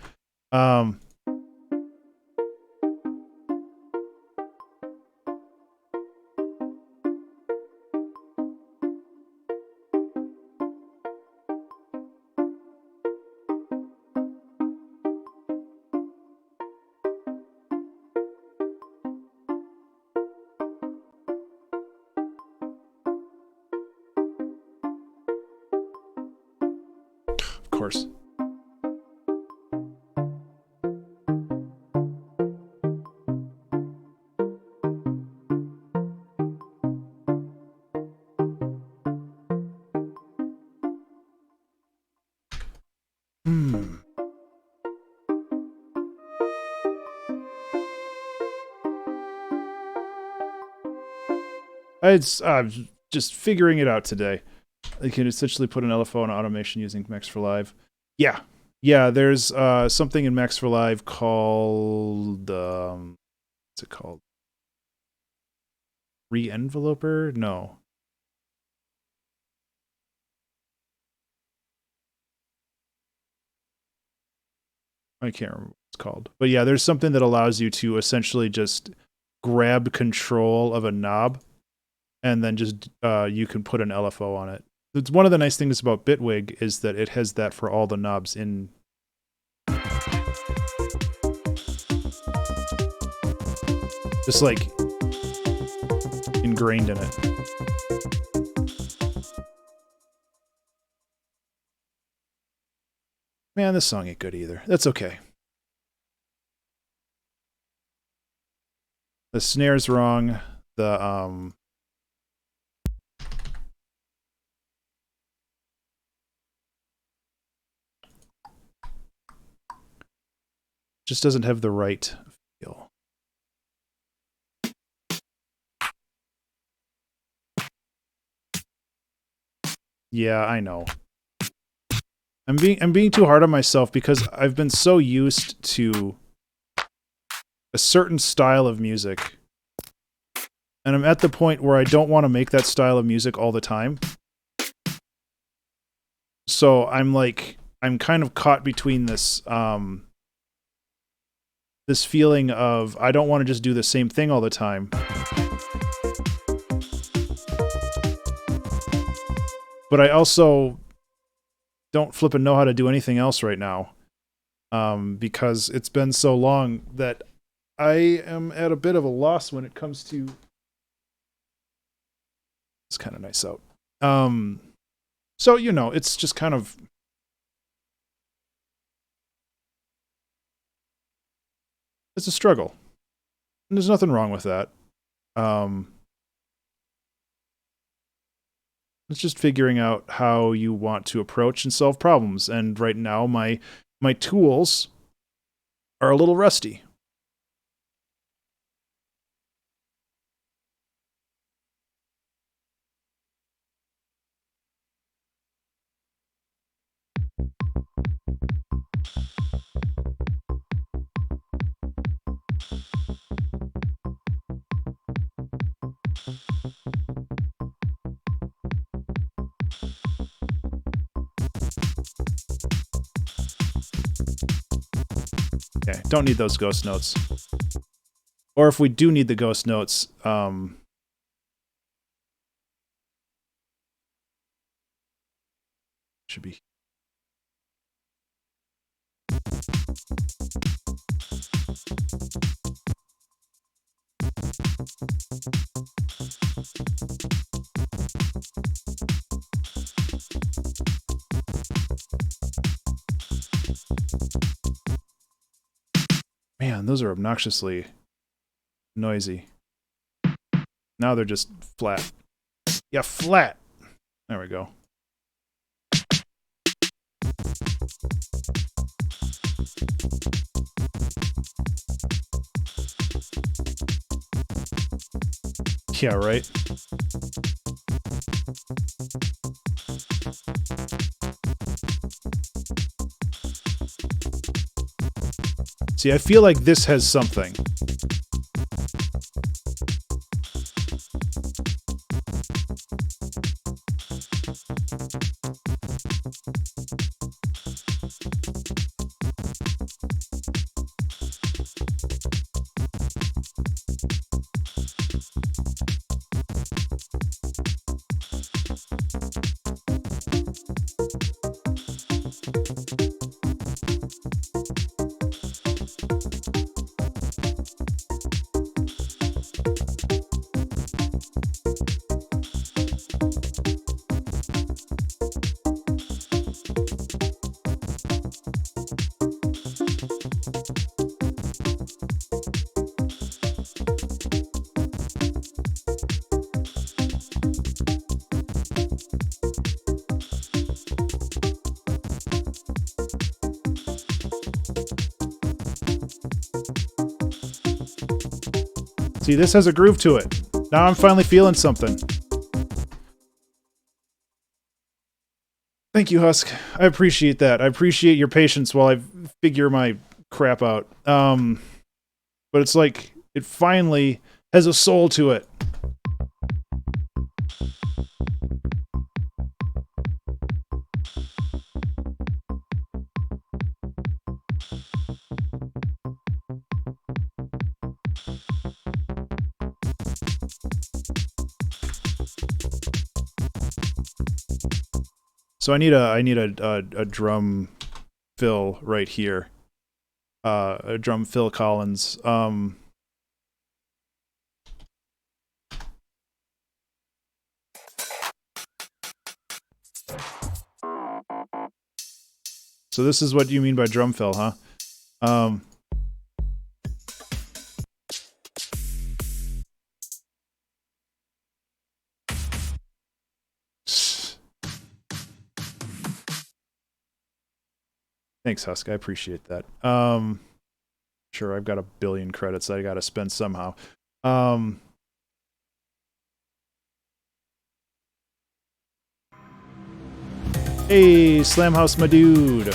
Of course. I'm just figuring it out today. You can essentially put an LFO on automation using Max for Live. Yeah. Yeah, there's something in Max for Live called... what's it called? Re-enveloper? No. I can't remember what it's called. But yeah, there's something that allows you to essentially just grab control of a knob, and then just you can put an LFO on it. It's one of the nice things about Bitwig is that it has that for all the knobs in. Just like ingrained in it. Man, this song ain't good either. That's okay. The snare's wrong. The just doesn't have the right feel. Yeah, I know. I'm being too hard on myself because I've been so used to a certain style of music. And I'm at the point where I don't want to make that style of music all the time. So I'm kind of caught between this this feeling of I don't want to just do the same thing all the time. But I also don't flippin' know how to do anything else right now. Because it's been so long that I am at a bit of a loss when it comes to... It's kind of nice out. So, you know, it's just kind of... It's a struggle. And there's nothing wrong with that. It's just figuring out how you want to approach and solve problems. And right now, my tools are a little rusty. Okay, don't need those ghost notes. Or if we do need the ghost notes, should be... Man, those are obnoxiously noisy. Now they're just flat. Yeah, flat! There we go. Yeah, right. See, I feel like this has something. See, this has a groove to it. Now I'm finally feeling something. Thank you, Husk. I appreciate that. I appreciate your patience while I figure my crap out. But it's like, it finally has a soul to it. So I need a drum fill right here. A drum Phil Collins. So this is what you mean by drum fill, huh? Thanks, Husk. I appreciate that. Sure, I've got a billion credits that I gotta spend somehow. Hey, Slamhouse, my dude.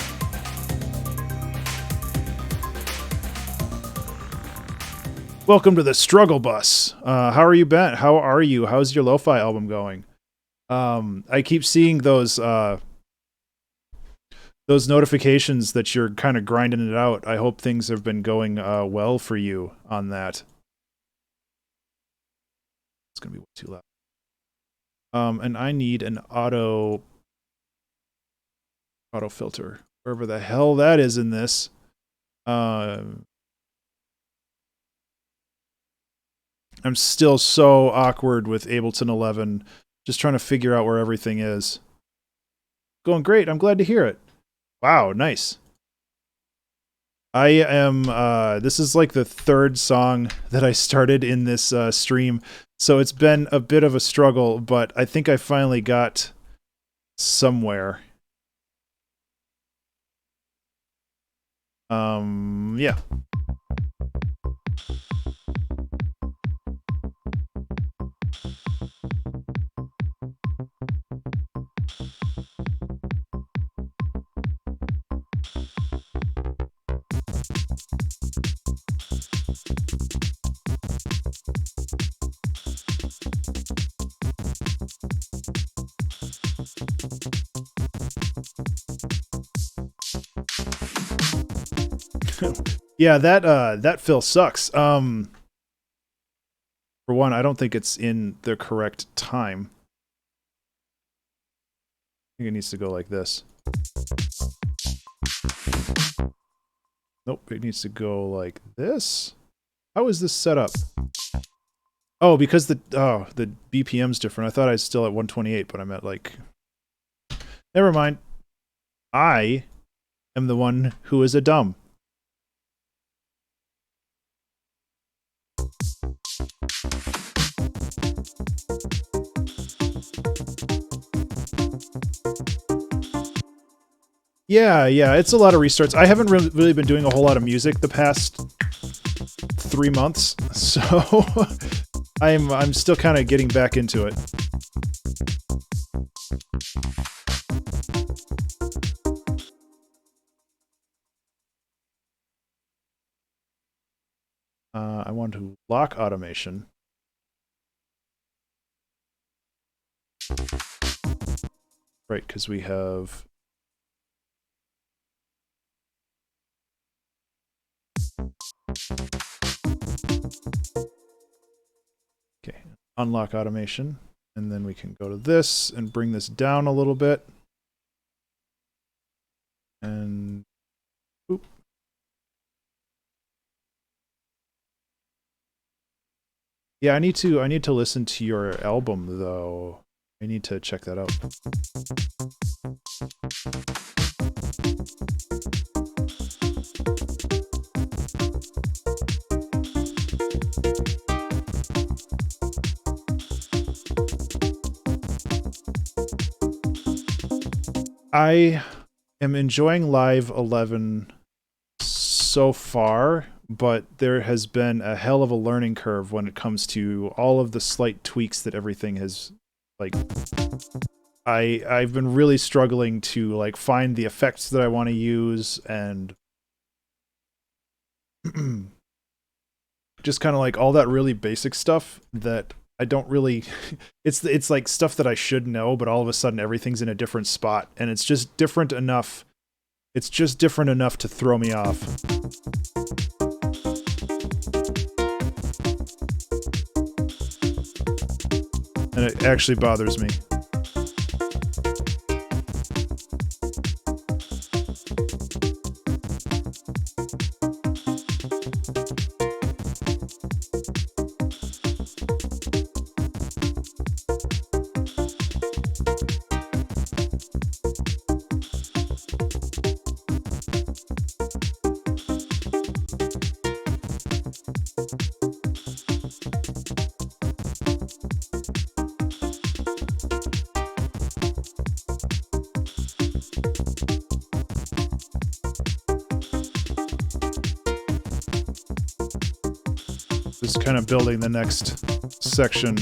Welcome to the Struggle Bus. How are you, Ben? How are you? How's your lo-fi album going? I keep seeing those notifications that you're kind of grinding it out. I hope things have been going well for you on that. It's gonna be too loud. And I need an auto filter, wherever the hell that is in this. I'm still so awkward with Ableton 11, just trying to figure out where everything is. Going great. I'm glad to hear it. Wow, nice. I am, this is like the third song that I started in this stream, so it's been a bit of a struggle, but I think I finally got somewhere. Yeah. Yeah, that fill sucks. For one, I don't think it's in the correct time. I think it needs to go like this. Nope, it needs to go like this. How is this set up? Oh, because the BPM's different. I thought I was still at 128, but I'm at like... Never mind. I am the one who is a dumb. Yeah, it's a lot of restarts. I haven't really been doing a whole lot of music the past 3 months, so I'm still kind of getting back into it. I want to lock automation. Right, because we have... Okay, unlock automation. And then we can go to this and bring this down a little bit. And... Oop. Yeah, I need to listen to your album, though. I need to check that out. I am enjoying Live 11 so far, but there has been a hell of a learning curve when it comes to all of the slight tweaks that everything has, like... I've been really struggling to, like, find the effects that I want to use, and just kind of like all that really basic stuff that I don't really... It's like stuff that I should know, but all of a sudden everything's in a different spot, and it's just different enough. It's just different enough to throw me off. And it actually bothers me. Just kind of building the next section.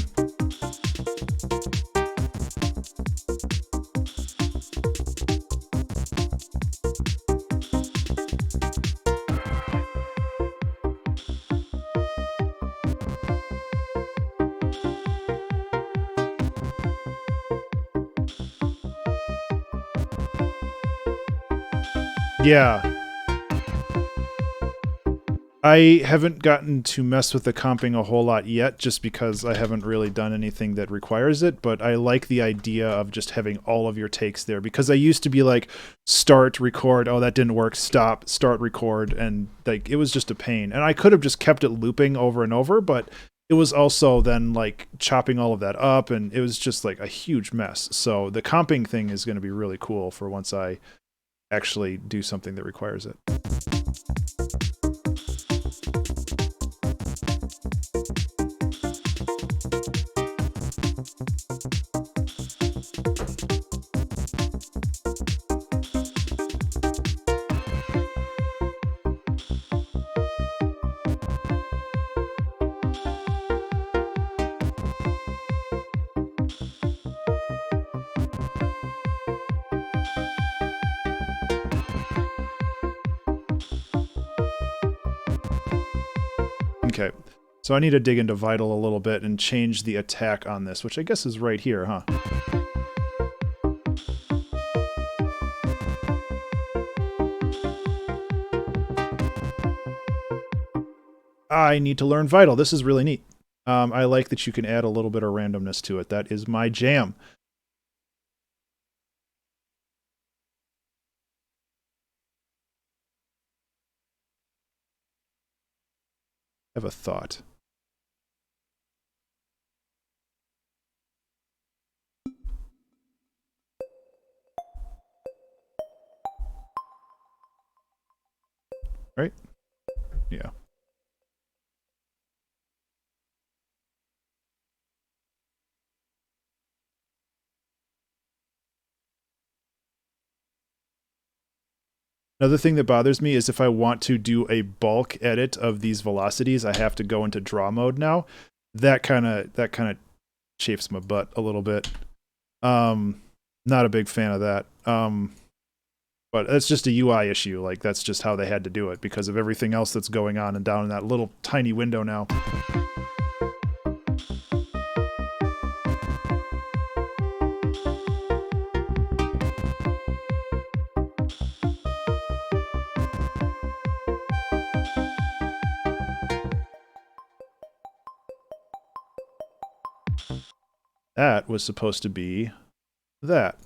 Yeah. I haven't gotten to mess with the comping a whole lot yet, just because I haven't really done anything that requires it, but I like the idea of just having all of your takes there, because I used to be like, start, record, oh, that didn't work, stop, start, record, and like it was just a pain. And I could have just kept it looping over and over, but it was also then like chopping all of that up, and it was just like a huge mess. So the comping thing is going to be really cool for once I actually do something that requires it. Okay, so I need to dig into Vital a little bit and change the attack on this, which I guess is right here, huh? I need to learn Vital. This is really neat. I like that you can add a little bit of randomness to it. That is my jam. I have a thought. Right? Yeah. Another thing that bothers me is if I want to do a bulk edit of these velocities, I have to go into draw mode now. that kind of chafes my butt a little bit. Not a big fan of that. But that's just a UI issue. Like, that's just how they had to do it because of everything else that's going on and down in that little tiny window now. That was supposed to be that.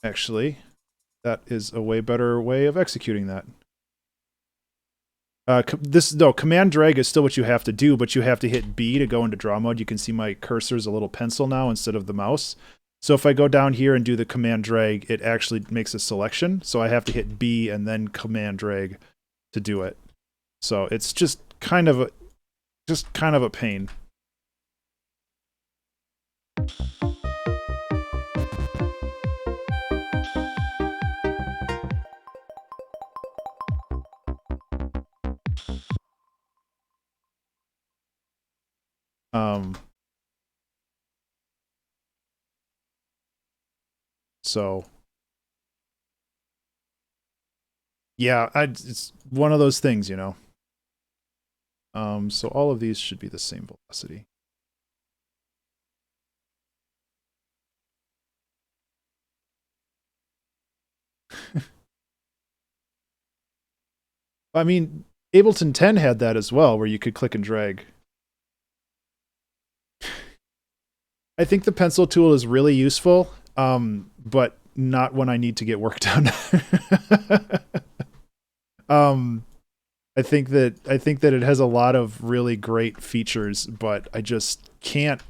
Actually, that is a way better way of executing that. Command drag is still what you have to do, but you have to hit B to go into draw mode. You can see my cursor's a little pencil now instead of the mouse. So if I go down here and do the command drag, it actually makes a selection. So I have to hit B and then command drag to do it. So it's just kind of a pain. So yeah, it's one of those things, you know. So all of these should be the same velocity. I mean, Ableton 10 had that as well, where you could click and drag. I think the pencil tool is really useful, but not when I need to get work done. I think that it has a lot of really great features, but I just can't.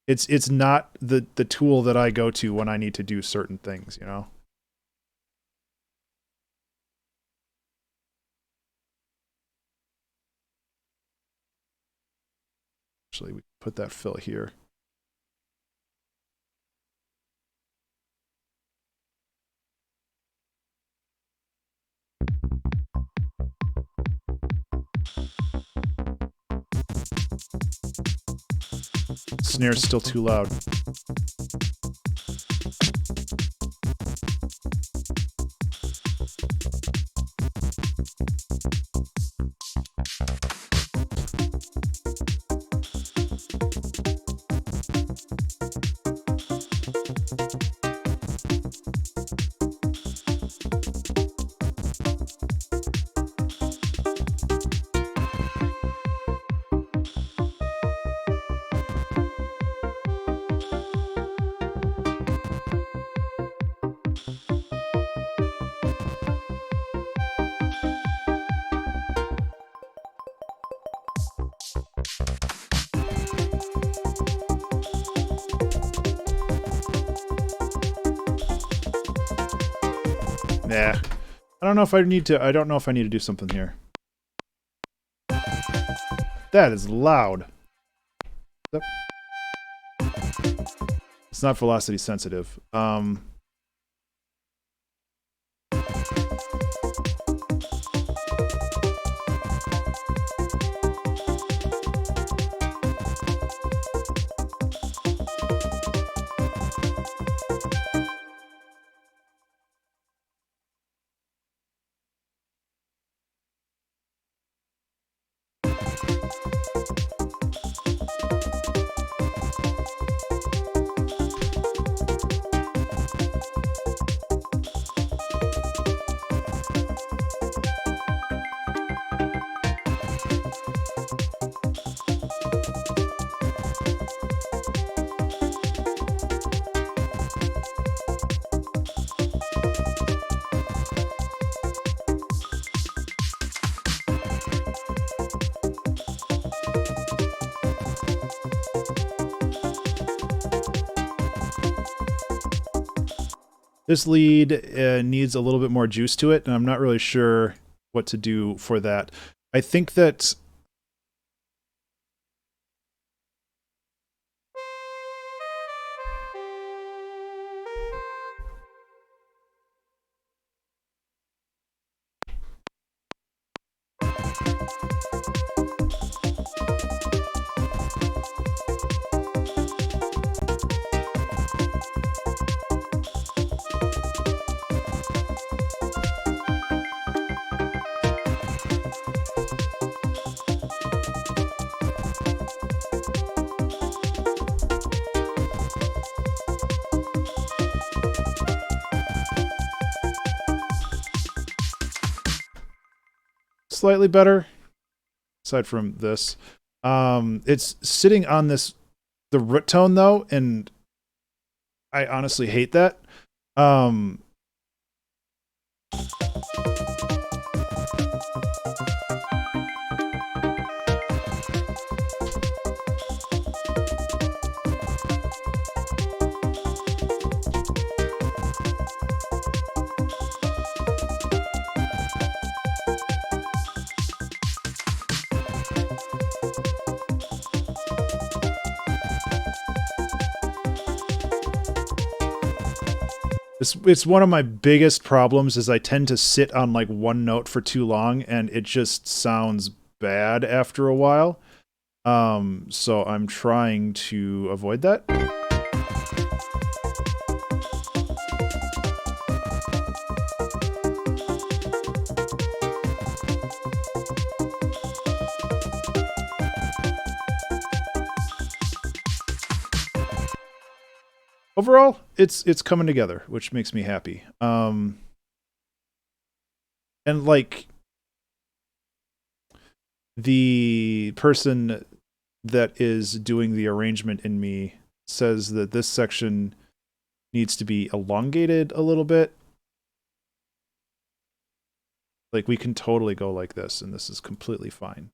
It's not the tool that I go to when I need to do certain things, you know. Actually, we put that fill here. Snare's still too loud. Nah. I don't know if I need to do something here. That is loud. It's not velocity sensitive. This lead needs a little bit more juice to it, and I'm not really sure what to do for that. I think that slightly better, aside from this. It's sitting on the root tone though, and I honestly hate that. It's one of my biggest problems is I tend to sit on like one note for too long and it just sounds bad after a while. So I'm trying to avoid that. Overall, it's coming together, which makes me happy. And like the person that is doing the arrangement in me says that this section needs to be elongated a little bit. Like we can totally go like this, and this is completely fine.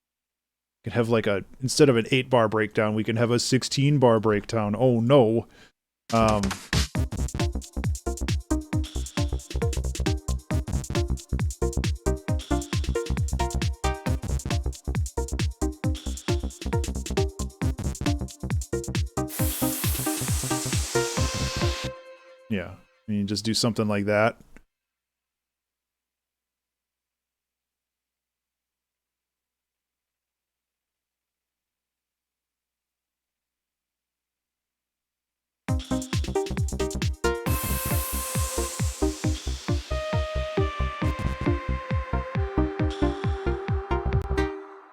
We can have like instead of an 8-bar breakdown, we can have a 16-bar breakdown. Oh no. Yeah, I mean, just do something like that.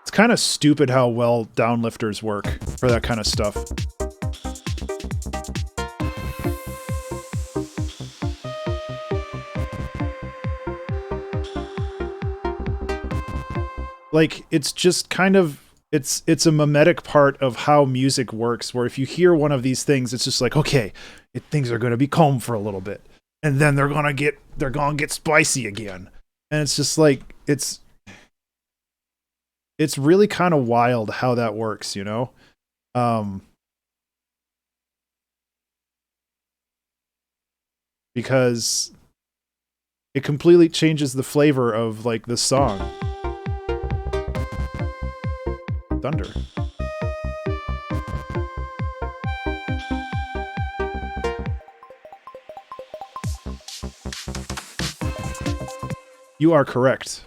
It's kind of stupid how well downlifters work for that kind of stuff. Like, it's just kind of, it's a mimetic part of how music works, where if you hear one of these things, it's just like, okay, things are going to be calm for a little bit. And then they're going to get spicy again. And it's just like, it's really kind of wild how that works, you know? Because it completely changes the flavor of like the song. Thunder. You are correct.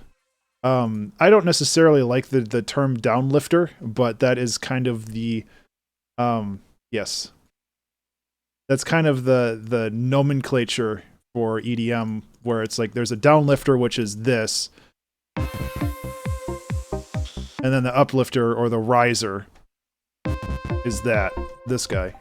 I don't necessarily like the term downlifter, but that is kind of the yes. That's kind of the nomenclature for EDM, where it's like there's a downlifter, which is this, and then the uplifter or the riser is this guy.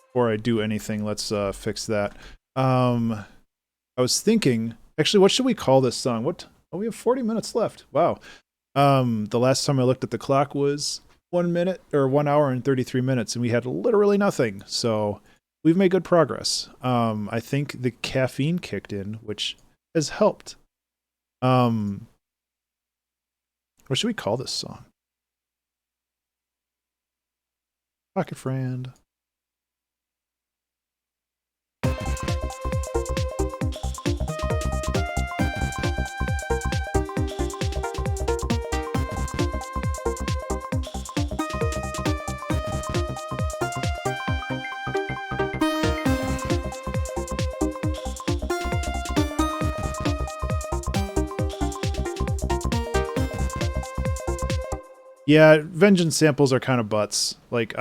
Before I do anything, let's fix that. I was thinking, actually, what should we call this song? Oh, we have 40 minutes left. Wow. The last time I looked at the clock was 1 minute or 1 hour and 33 minutes, and we had literally nothing. So we've made good progress. I think the caffeine kicked in, which has helped. What should we call this song? Pocket Friend. Yeah, Vengeance samples are kind of butts. Like,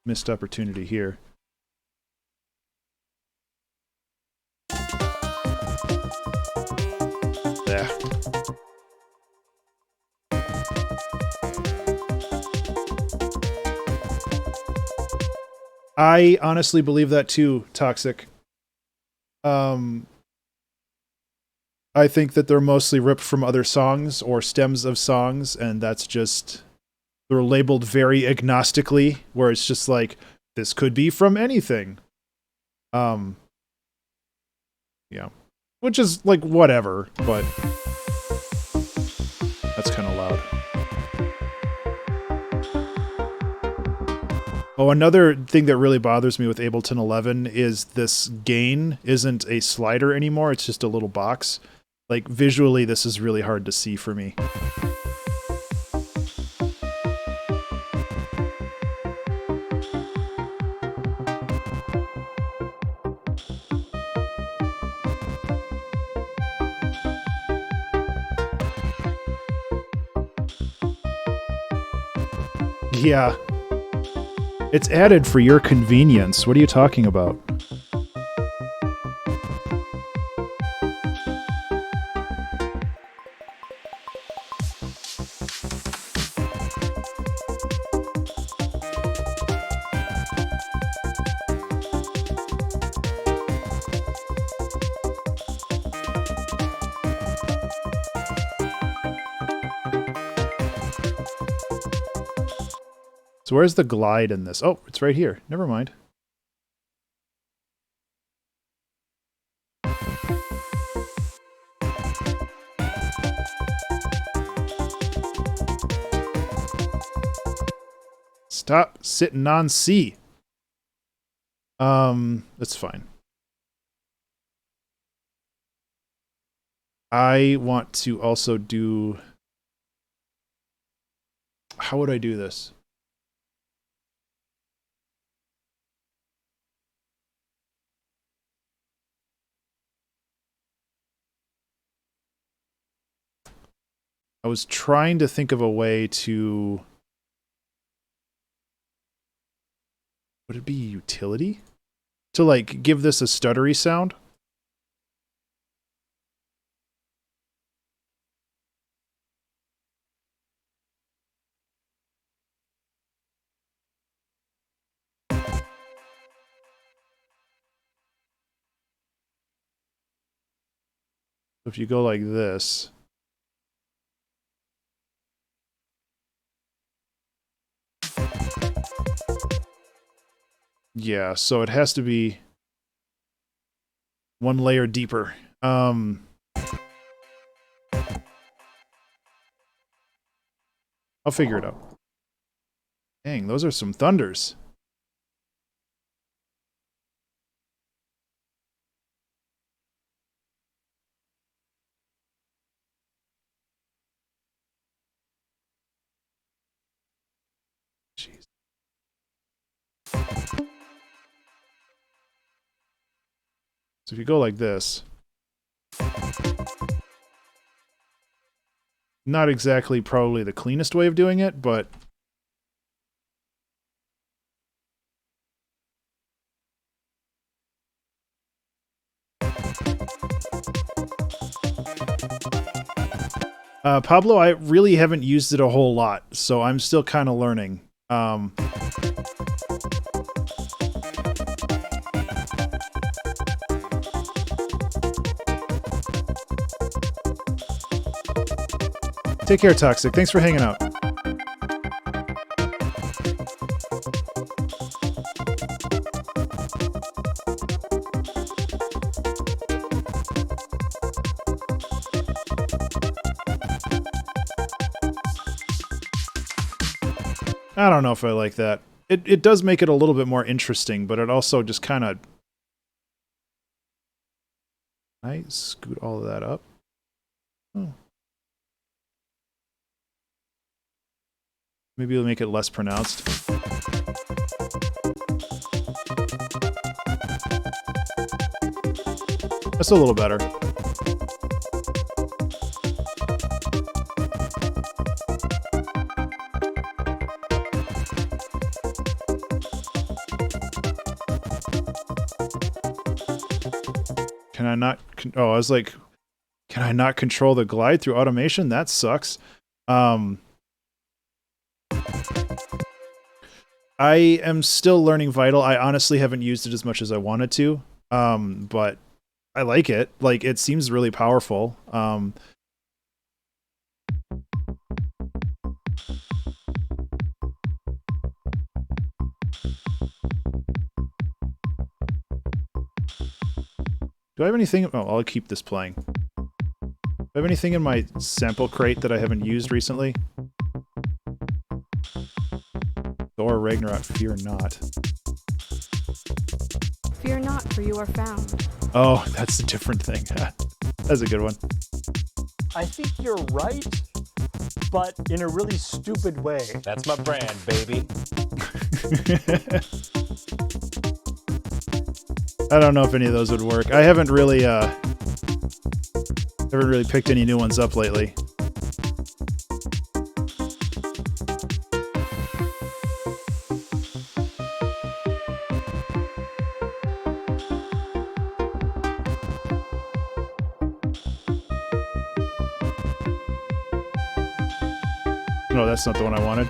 missed opportunity here. Yeah. I honestly believe that too, Toxic. I think that they're mostly ripped from other songs or stems of songs, and that's just, they're labeled very agnostically, where it's just like, this could be from anything. Yeah. Which is like whatever, but that's kind of loud. Oh, another thing that really bothers me with Ableton 11 is this gain isn't a slider anymore, it's just a little box. Like, visually, this is really hard to see for me. Yeah. It's added for your convenience. What are you talking about? So where's the glide in this? Oh, it's right here. Never mind. Stop sitting on C. That's fine. I want to also do... How would I do this? I was trying to think of a way to... Would it be utility? To, like, give this a stuttery sound? If you go like this... Yeah, so it has to be one layer deeper. I'll figure it out. Dang, those are some thunders. Jeez. So if you go like this, not exactly probably the cleanest way of doing it, but Pablo, I really haven't used it a whole lot, so I'm still kind of learning. Take care, Toxic. Thanks for hanging out. I don't know if I like that. It does make it a little bit more interesting, but it also just kind of... I scoot all of that up. Oh. Maybe we'll make it less pronounced. That's a little better. Can I not? Oh, I was like, can I not control the glide through automation? That sucks. I am still learning Vital. I honestly haven't used it as much as I wanted to, but I like it. Like, it seems really powerful. Do I have anything? Oh, I'll keep this playing. Do I have anything in my sample crate that I haven't used recently? Thor Ragnarok, fear not. Fear not, for you are found. Oh, that's a different thing. That's a good one. I think you're right, but in a really stupid way. That's my brand, baby. I don't know if any of those would work. I haven't really picked any new ones up lately. No, that's not the one I wanted.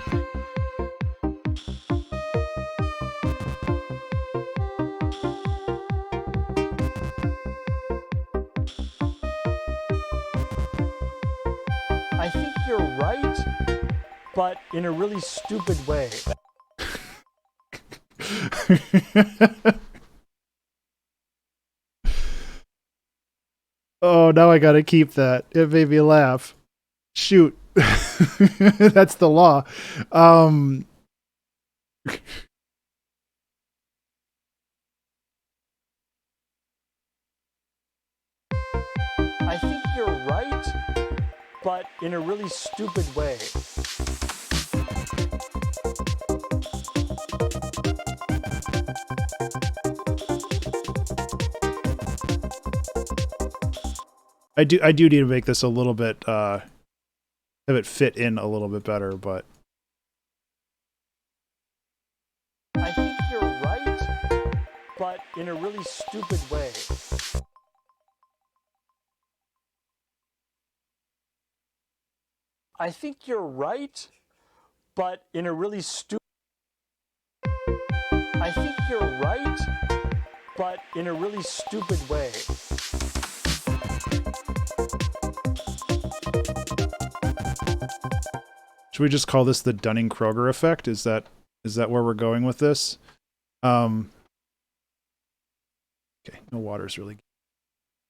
I think you're right, but in a really stupid way. Oh, now I gotta keep that. It made me laugh. Shoot. That's the law. I think you're right, but in a really stupid way. I do need to make this a little bit have it fit in a little bit better, but I think you're right, but in a really stupid way. I think you're right, but in a really stupid. I think you're right, but in a really stupid way. should we just call this the Dunning-Kruger effect? Is that where we're going with this? Okay, no water's really good.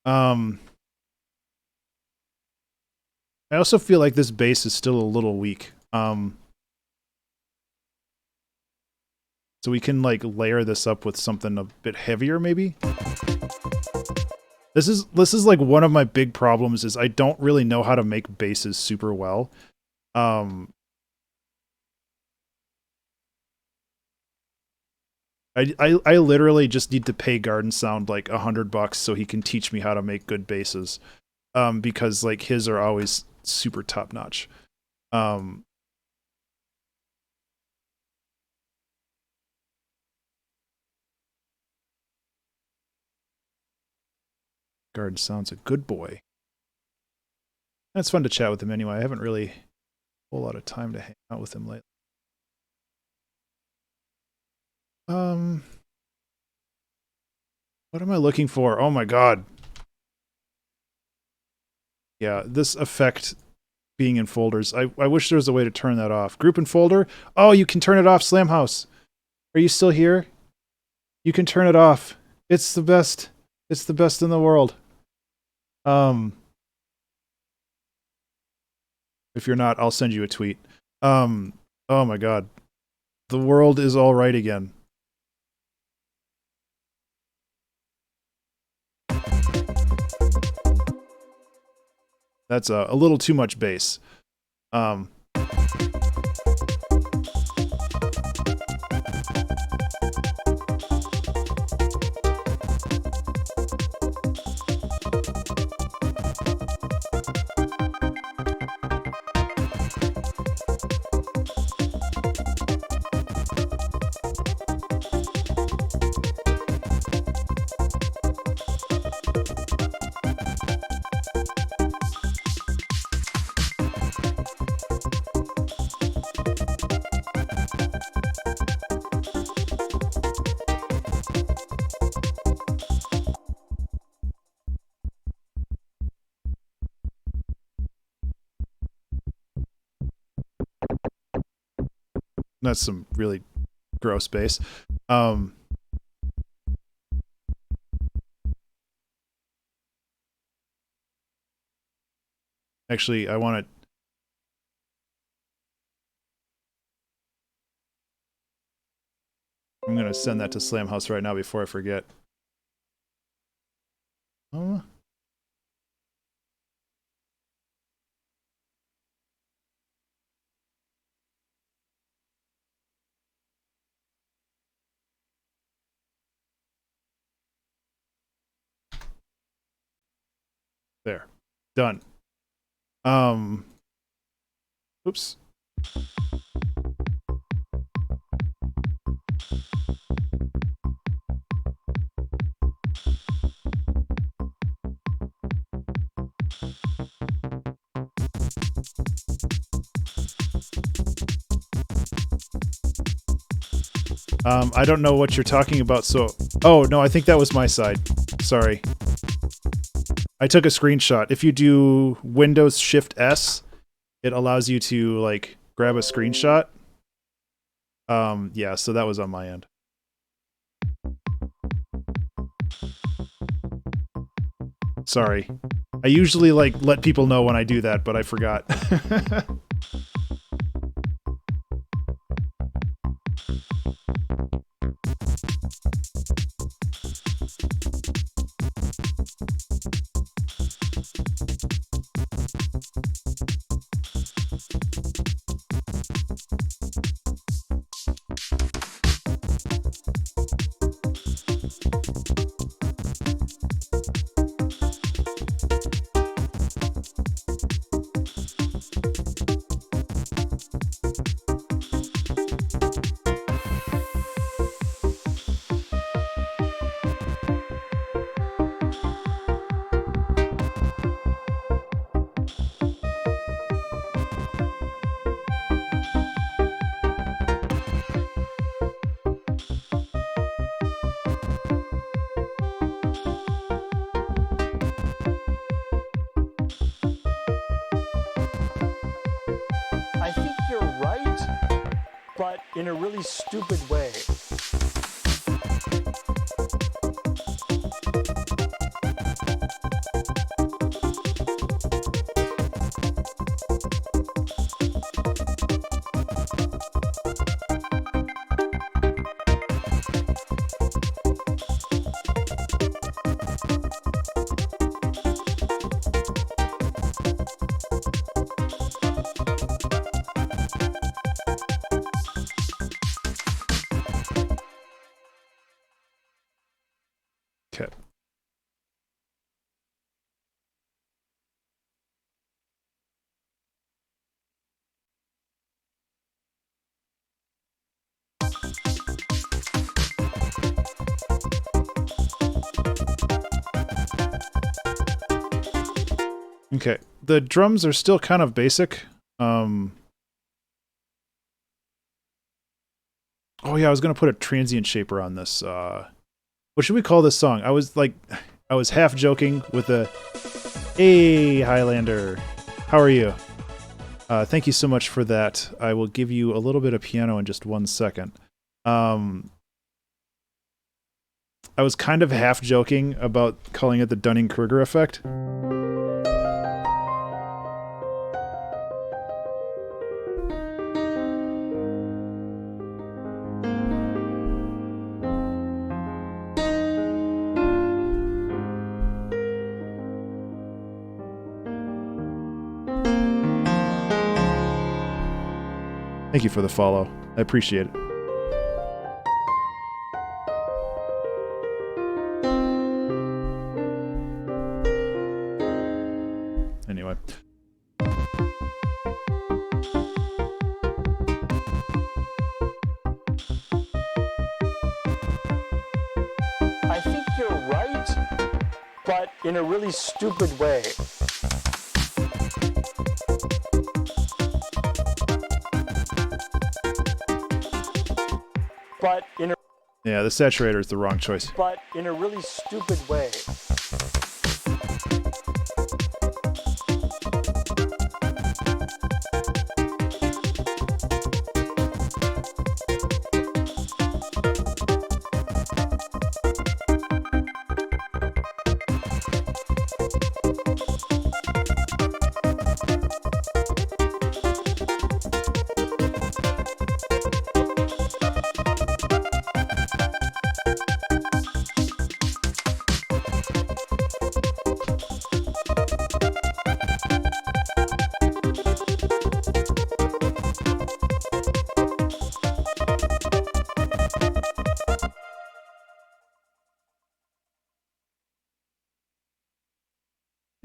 I also feel like this bass is still a little weak. So we can like layer this up with something a bit heavier, maybe? This is like one of my big problems is I don't really know how to make basses super well. I literally just need to pay Garden Sound like $100 so he can teach me how to make good basses. Because like his are always super top notch. Garden Sound's a good boy. It's fun to chat with him anyway. I haven't really a whole lot of time to hang out with him lately. What am I looking for? Oh my god. Yeah, this effect being in folders. I wish there was a way to turn that off. Group and folder? Oh, you can turn it off, Slamhouse. Are you still here? You can turn it off. It's the best. It's the best in the world. If you're not, I'll send you a tweet. Oh my god. The world is all right again. That's a little too much bass. That's some really gross bass. Actually, I want to... I'm going to send that to Slam House right now before I forget. There. Done. Oops. I don't know what you're talking about, so... Oh, no, I think that was my side. Sorry. I took a screenshot. If you do Windows Shift S, it allows you to, like, grab a screenshot. Yeah, so that was on my end. Sorry. I usually, like, let people know when I do that, but I forgot. I think you're right, but in a really stupid way. Okay. Okay. The drums are still kind of basic. Oh yeah, I was gonna put a transient shaper on this. What should we call this song? I was half joking with a, "Hey Highlander, how are you?" Thank you so much for that. I will give you a little bit of piano in just 1 second. I was kind of half joking about calling it the Dunning-Kruger effect. Thank you for the follow. I appreciate it. Anyway. I think you're right, but in a really stupid way. But in a Yeah, the saturator is the wrong choice. but in a really stupid way.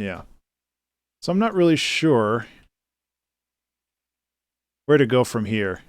Yeah. So I'm not really sure where to go from here.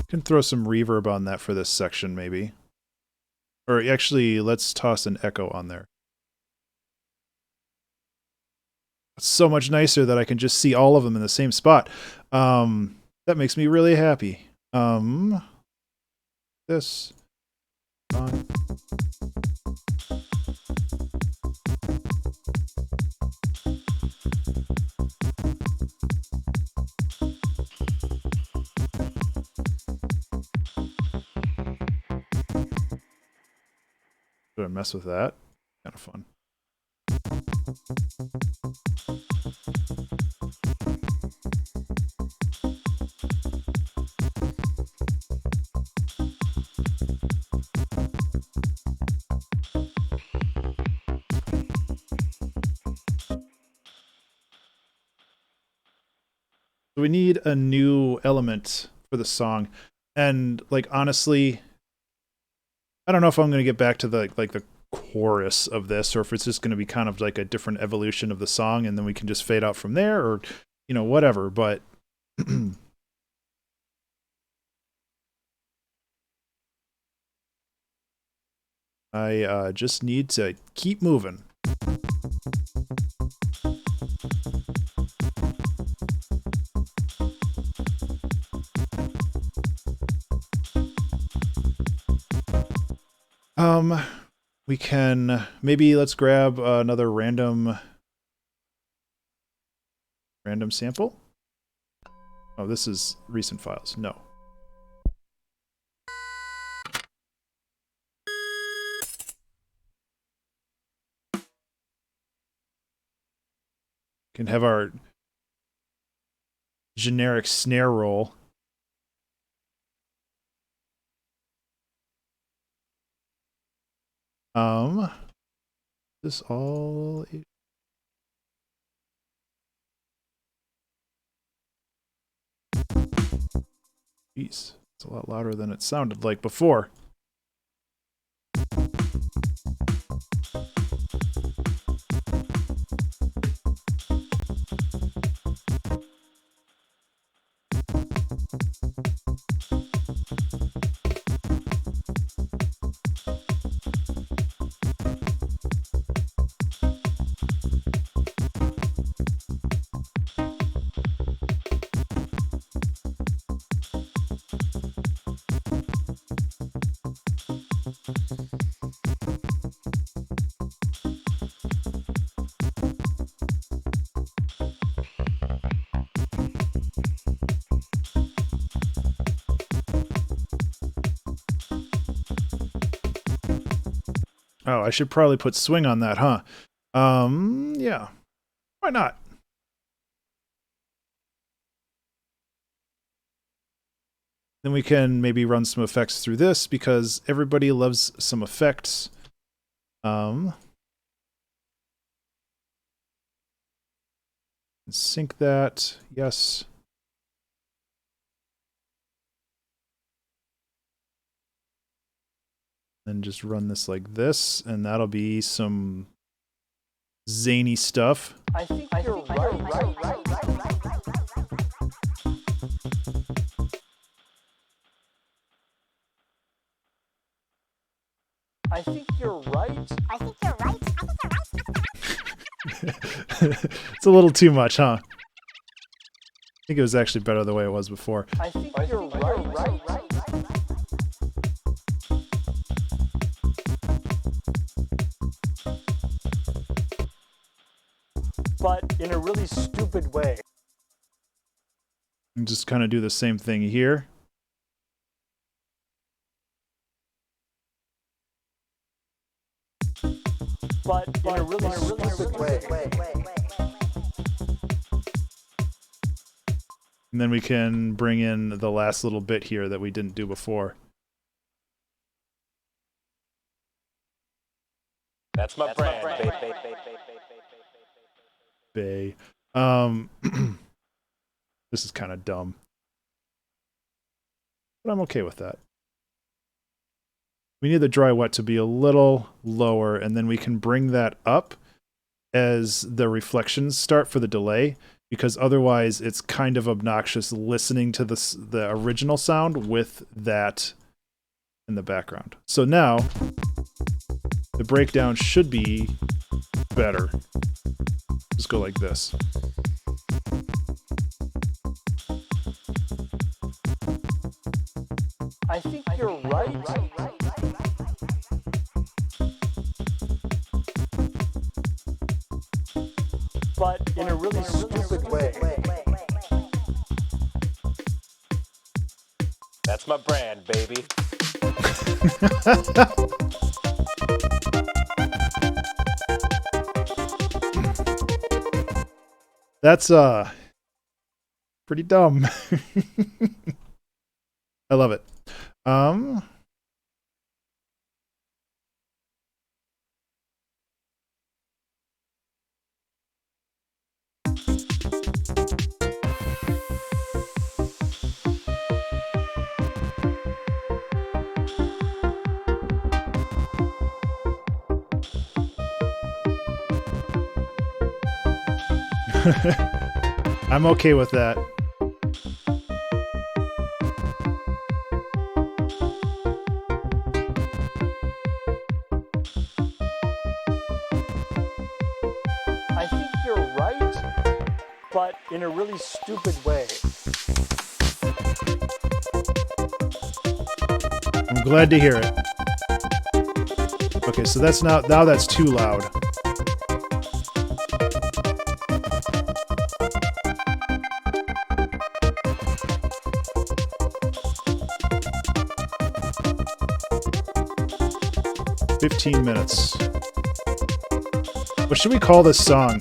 Can throw some reverb on that for this section, maybe. Or actually, let's toss an echo on there. It's so much nicer that I can just see all of them in the same spot. That makes me really happy. This. Should I mess with that? Kind of fun. We need a new element for the song. And like honestly, I don't know if I'm going to get back to the the chorus of this, or if it's just going to be kind of like a different evolution of the song and then we can just fade out from there, or you know, whatever, but I just need to keep moving. We can maybe let's grab another random sample. Oh, this is recent files. No. Can have our generic snare roll. This all. Jeez, it's a lot louder than it sounded like before. Oh, I should probably put swing on that, huh? Yeah. Why not? Then we can maybe run some effects through this because everybody loves some effects. Sync that. Yes. Then just run this like this, and that'll be some zany stuff. I think you're right. It's a little too much, huh? I think it was actually better the way it was before. I think you're right. But in a really stupid way. And just kind of do the same thing here. But in a really stupid way. And then we can bring in the last little bit here that we didn't do before. That's my brand, baby. Bay. This is kind of dumb. But I'm okay with that. We need the dry wet to be a little lower, and then we can bring that up as the reflections start for the delay, because otherwise it's kind of obnoxious listening to the original sound with that in the background. So now the breakdown should be better. Just go like this. I think you're right. But in a really stupid way. That's my brand, baby. That's pretty dumb. I love it. I'm okay with that. I think you're right, but in a really stupid way. I'm glad to hear it. Okay, so that's now that's too loud. "15 minutes. What should we call this song?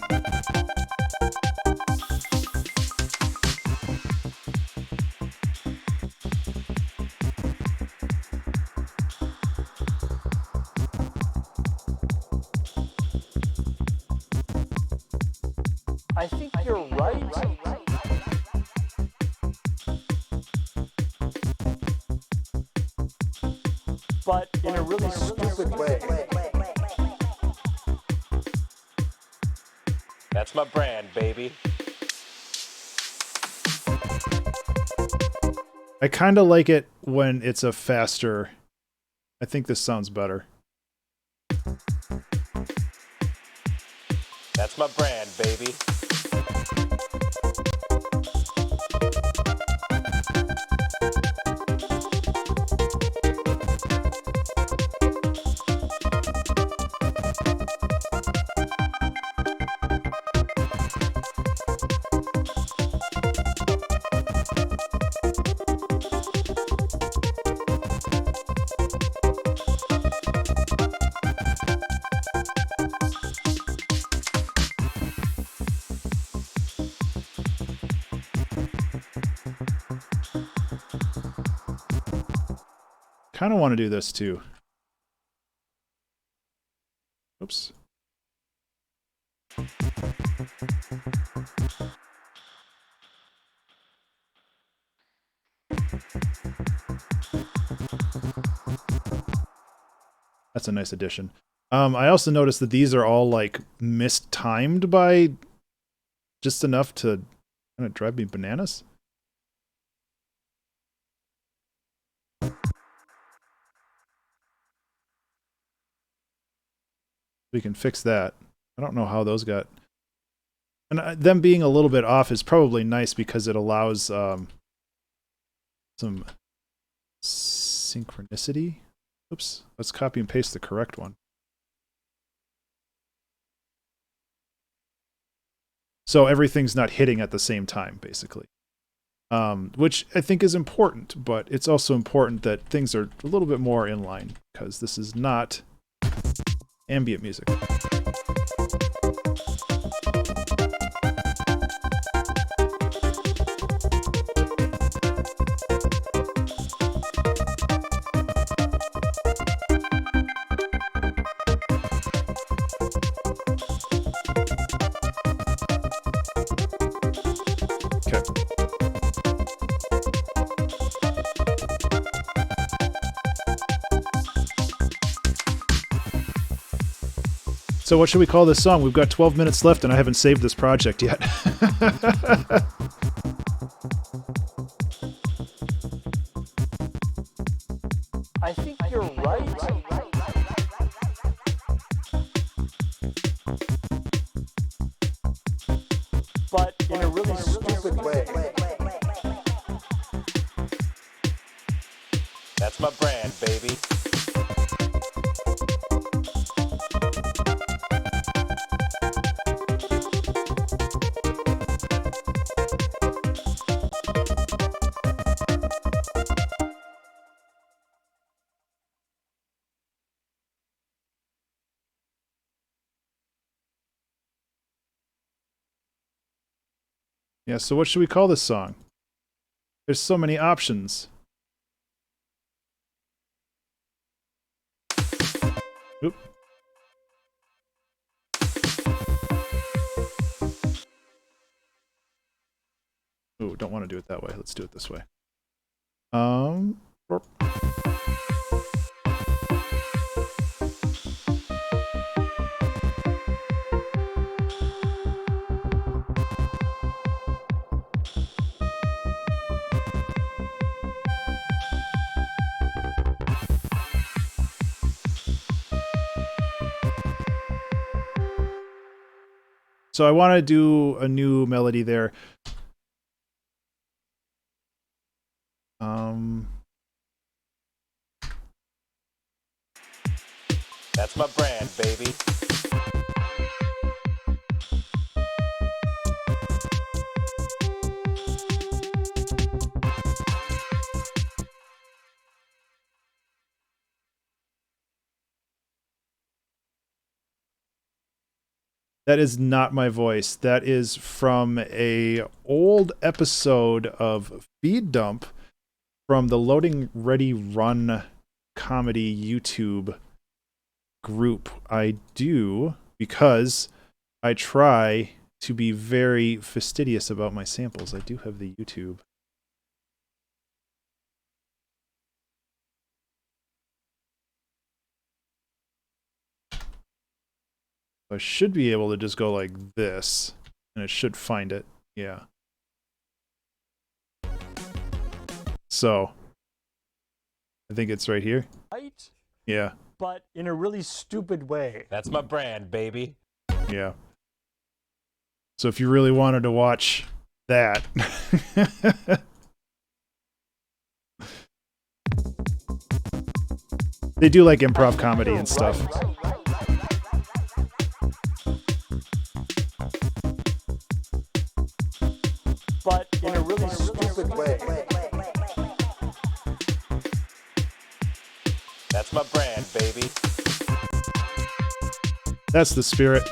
I think you're right. But in a really stupid way. That's my brand, baby. I kind of like it when it's a faster. I think this sounds better. That's my brand, baby. Kind of want to do this too. Oops. That's a nice addition. I also noticed that these are all like mistimed by just enough to kind of drive me bananas. We can fix that. I don't know how those got And them being a little bit off is probably nice because it allows some synchronicity. Oops, let's copy and paste the correct one. So everything's not hitting at the same time, basically. Which I think is important, but it's also important that things are a little bit more in line, because this is not ambient music. So what should we call this song? We've got 12 minutes left and I haven't saved this project yet. I think you're right. But in a really stupid way. That's my brand, baby. Yeah, so what should we call this song? There's so many options. Oop. Ooh, don't want to do it that way. Let's do it this way. So I want to do a new melody there. That's my brand, baby. That is not my voice. That is from a old episode of Feed Dump from the Loading Ready Run comedy YouTube group. I do because I try to be very fastidious about my samples. I do have the YouTube. I should be able to just go like this, and it should find it. Yeah. So, I think it's right here. Right? Yeah. But in a really stupid way. That's my brand, baby. Yeah. So if you really wanted to watch that. They do like improv comedy and stuff. But in a really stupid way. That's my brand, baby. That's the spirit.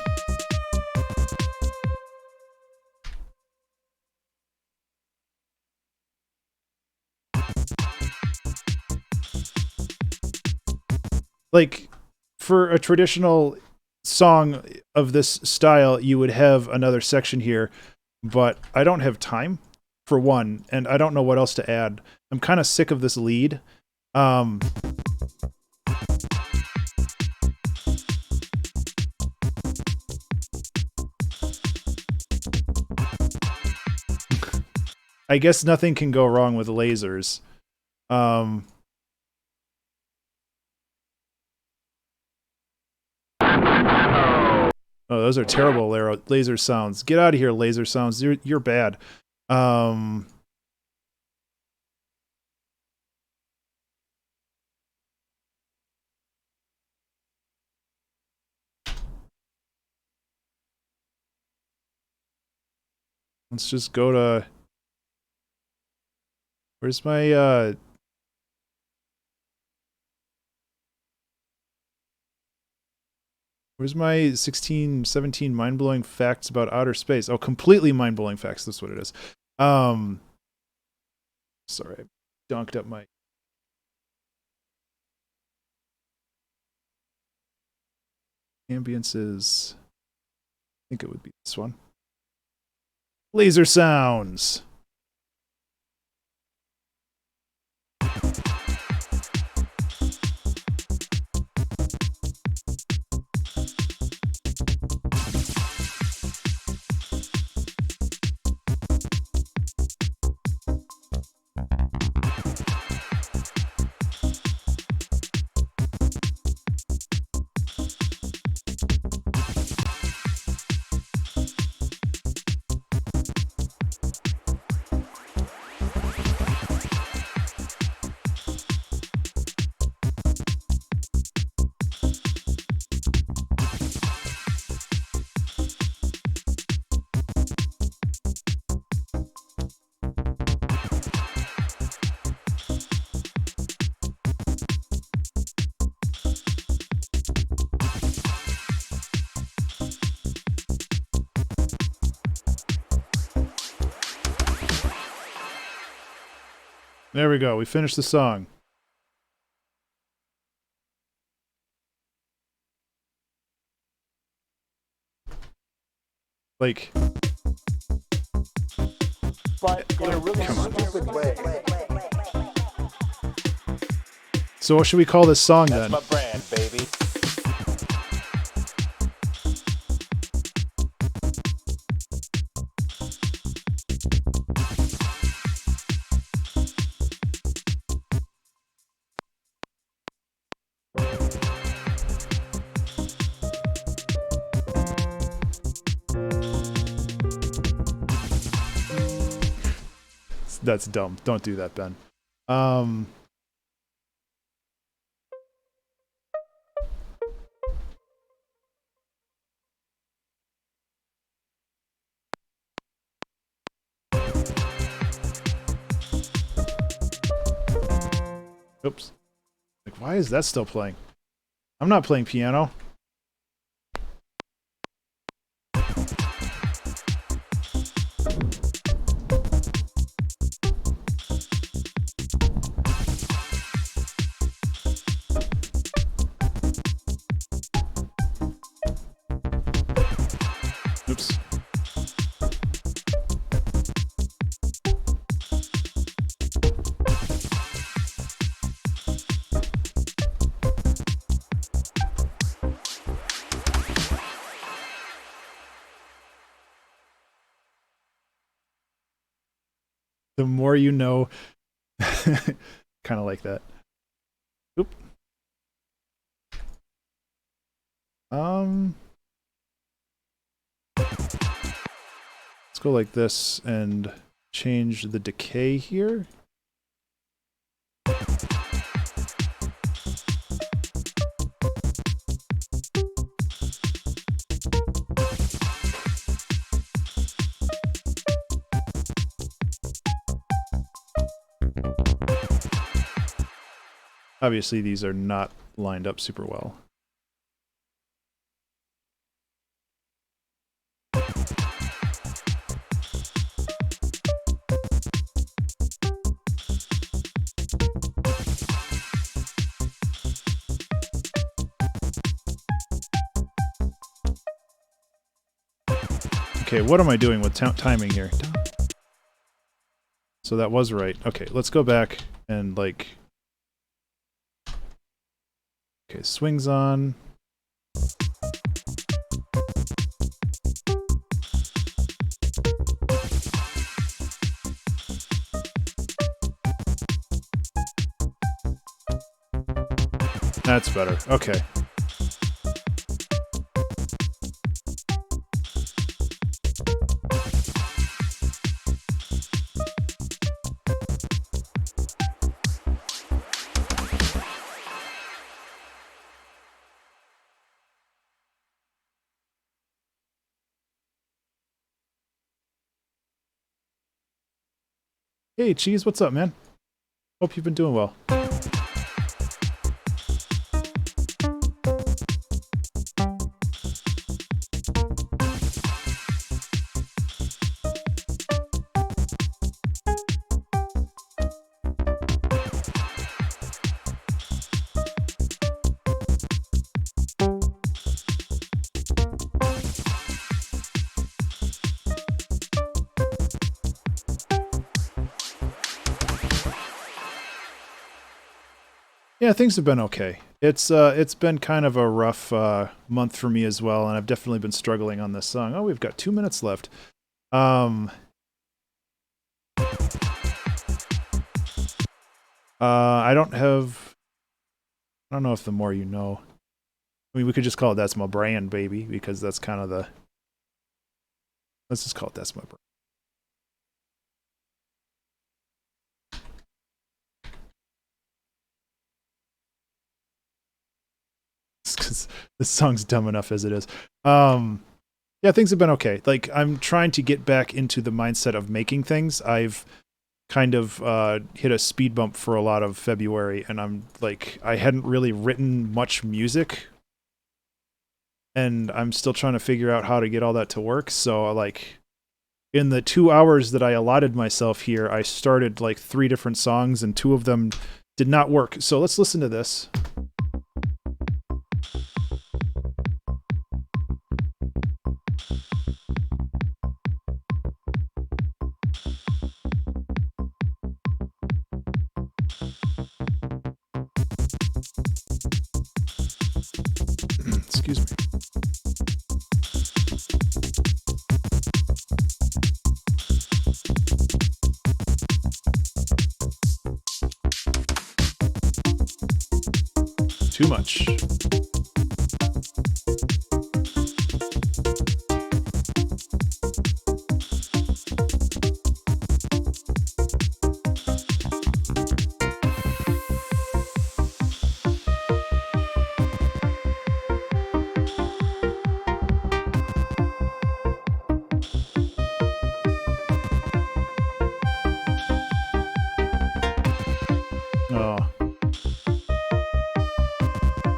Like, for a traditional song of this style, you would have another section here, but I don't have time, for one, and I don't know what else to add. I'm kind of sick of this lead. I guess nothing can go wrong with lasers. Oh, those are terrible laser sounds. Get out of here, laser sounds. You're bad. Let's just go to... Where's my, Where's my 16, 17 mind-blowing facts about outer space? Oh, completely mind-blowing facts. That's what it is. Sorry, I donked up my... Ambiences. I think it would be this one. Laser sounds. There we go. We finished the song. Like... But in a really stupid way. So what should we call this song That's then? my brand, baby. That's dumb. Don't do that, Ben. Oops. Like, why is that still playing? I'm not playing piano. Oops. The more you know. Kind of like that. Oop. Let's go like this and change the decay here. Obviously, these are not lined up super well. Okay, what am I doing with timing here? So that was right. Okay, let's go back and like... Okay, swings on. That's better. Okay. Hey, Cheese, what's up, man? Hope you've been doing well. Yeah, things have been okay. It's been kind of a rough month for me as well, and I've definitely been struggling on this song. Oh, we've got 2 minutes left. I don't know if the more you know. I mean, we could just call it That's My Brand, Baby, because that's kind of the... Let's just call it That's My Brand. Because this song's dumb enough as it is. Yeah, things have been okay. Like, I'm trying to get back into the mindset of making things. I've kind of hit a speed bump for a lot of February, and I'm like, I hadn't really written much music, and I'm still trying to figure out how to get all that to work. So, like, in the 2 hours that I allotted myself here, I started like 3 different songs, and 2 of them did not work. So let's listen to this. Excuse me. Too much. Oh.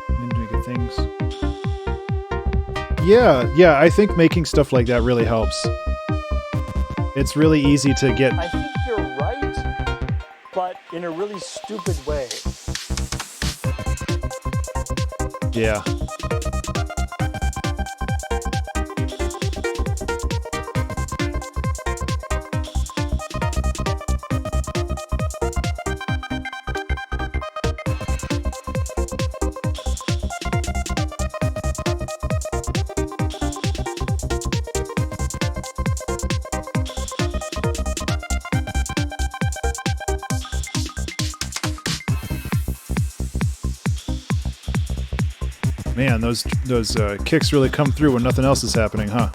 Didn't do good things. Yeah, I think making stuff like that really helps. It's really easy to get... I think you're right, but in a really stupid way. Yeah. Man, those kicks really come through when nothing else is happening, huh?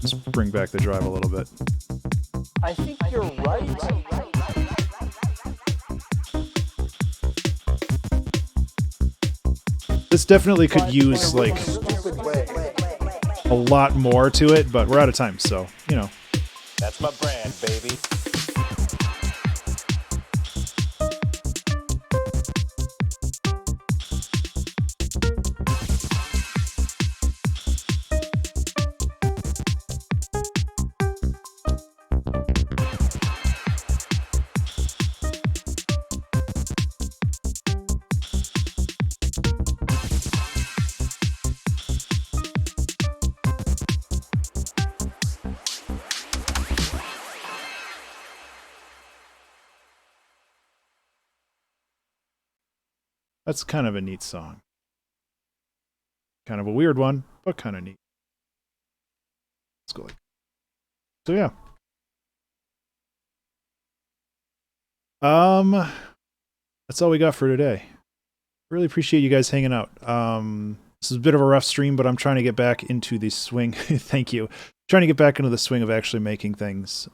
Let's bring back the drive a little bit. I think you're right. This definitely could use, like, Stupid way. a lot more to it, but we're out of time, so, you know. That's my brand, baby. That's kind of a neat song. Kind of a weird one, but kind of neat. Let's go. So yeah. That's all we got for today. Really appreciate you guys hanging out. This is a bit of a rough stream, but I'm trying to get back into the swing. Thank you. Trying to get back into the swing of actually making things.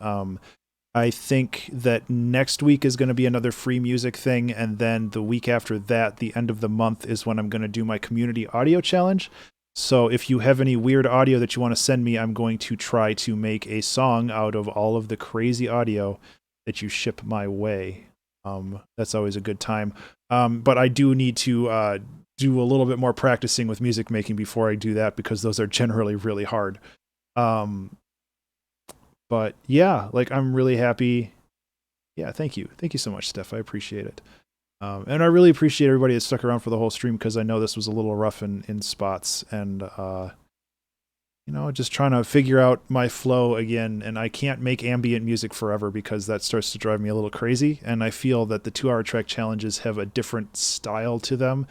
I think that next week is going to be another free music thing, and then the week after that, the end of the month, is when I'm going to do my community audio challenge. So if you have any weird audio that you want to send me, I'm going to try to make a song out of all of the crazy audio that you ship my way. That's always a good time. But I do need to do a little bit more practicing with music making before I do that, because those are generally really hard. But yeah, like, I'm really happy. Yeah, thank you. Thank you so much, Steph. I appreciate it. And I really appreciate everybody that stuck around for the whole stream, because I know this was a little rough in spots, and just trying to figure out my flow again. And I can't make ambient music forever, because that starts to drive me a little crazy. And I feel that the 2-hour track challenges have a different style to them,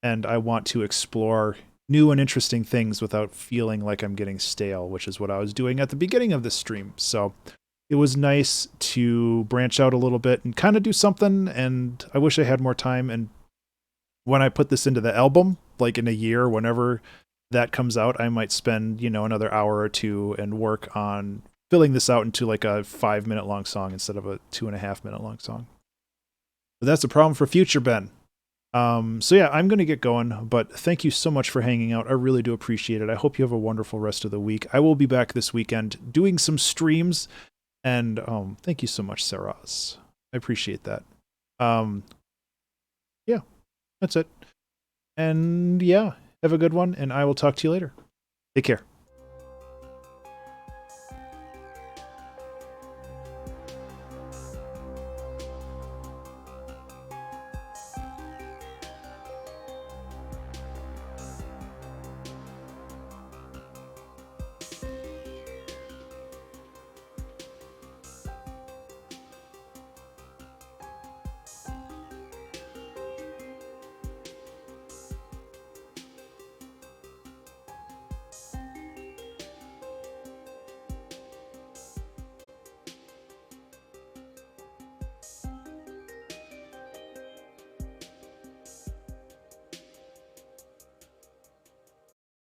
and I want to explore new and interesting things without feeling like I'm getting stale, which is what I was doing at the beginning of this stream. So it was nice to branch out a little bit and kind of do something, and I wish I had more time. And when I put this into the album, like in a year, whenever that comes out, I might spend, another hour or two and work on filling this out into like a 5-minute long song instead of a 2.5-minute long song. But that's a problem for future Ben. So yeah, I'm going to get going, but thank you so much for hanging out. I really do appreciate it. I hope you have a wonderful rest of the week. I will be back this weekend doing some streams. And thank you so much, Saraz. I appreciate that. Yeah, that's it. And yeah, have a good one, and I will talk to you later. Take care.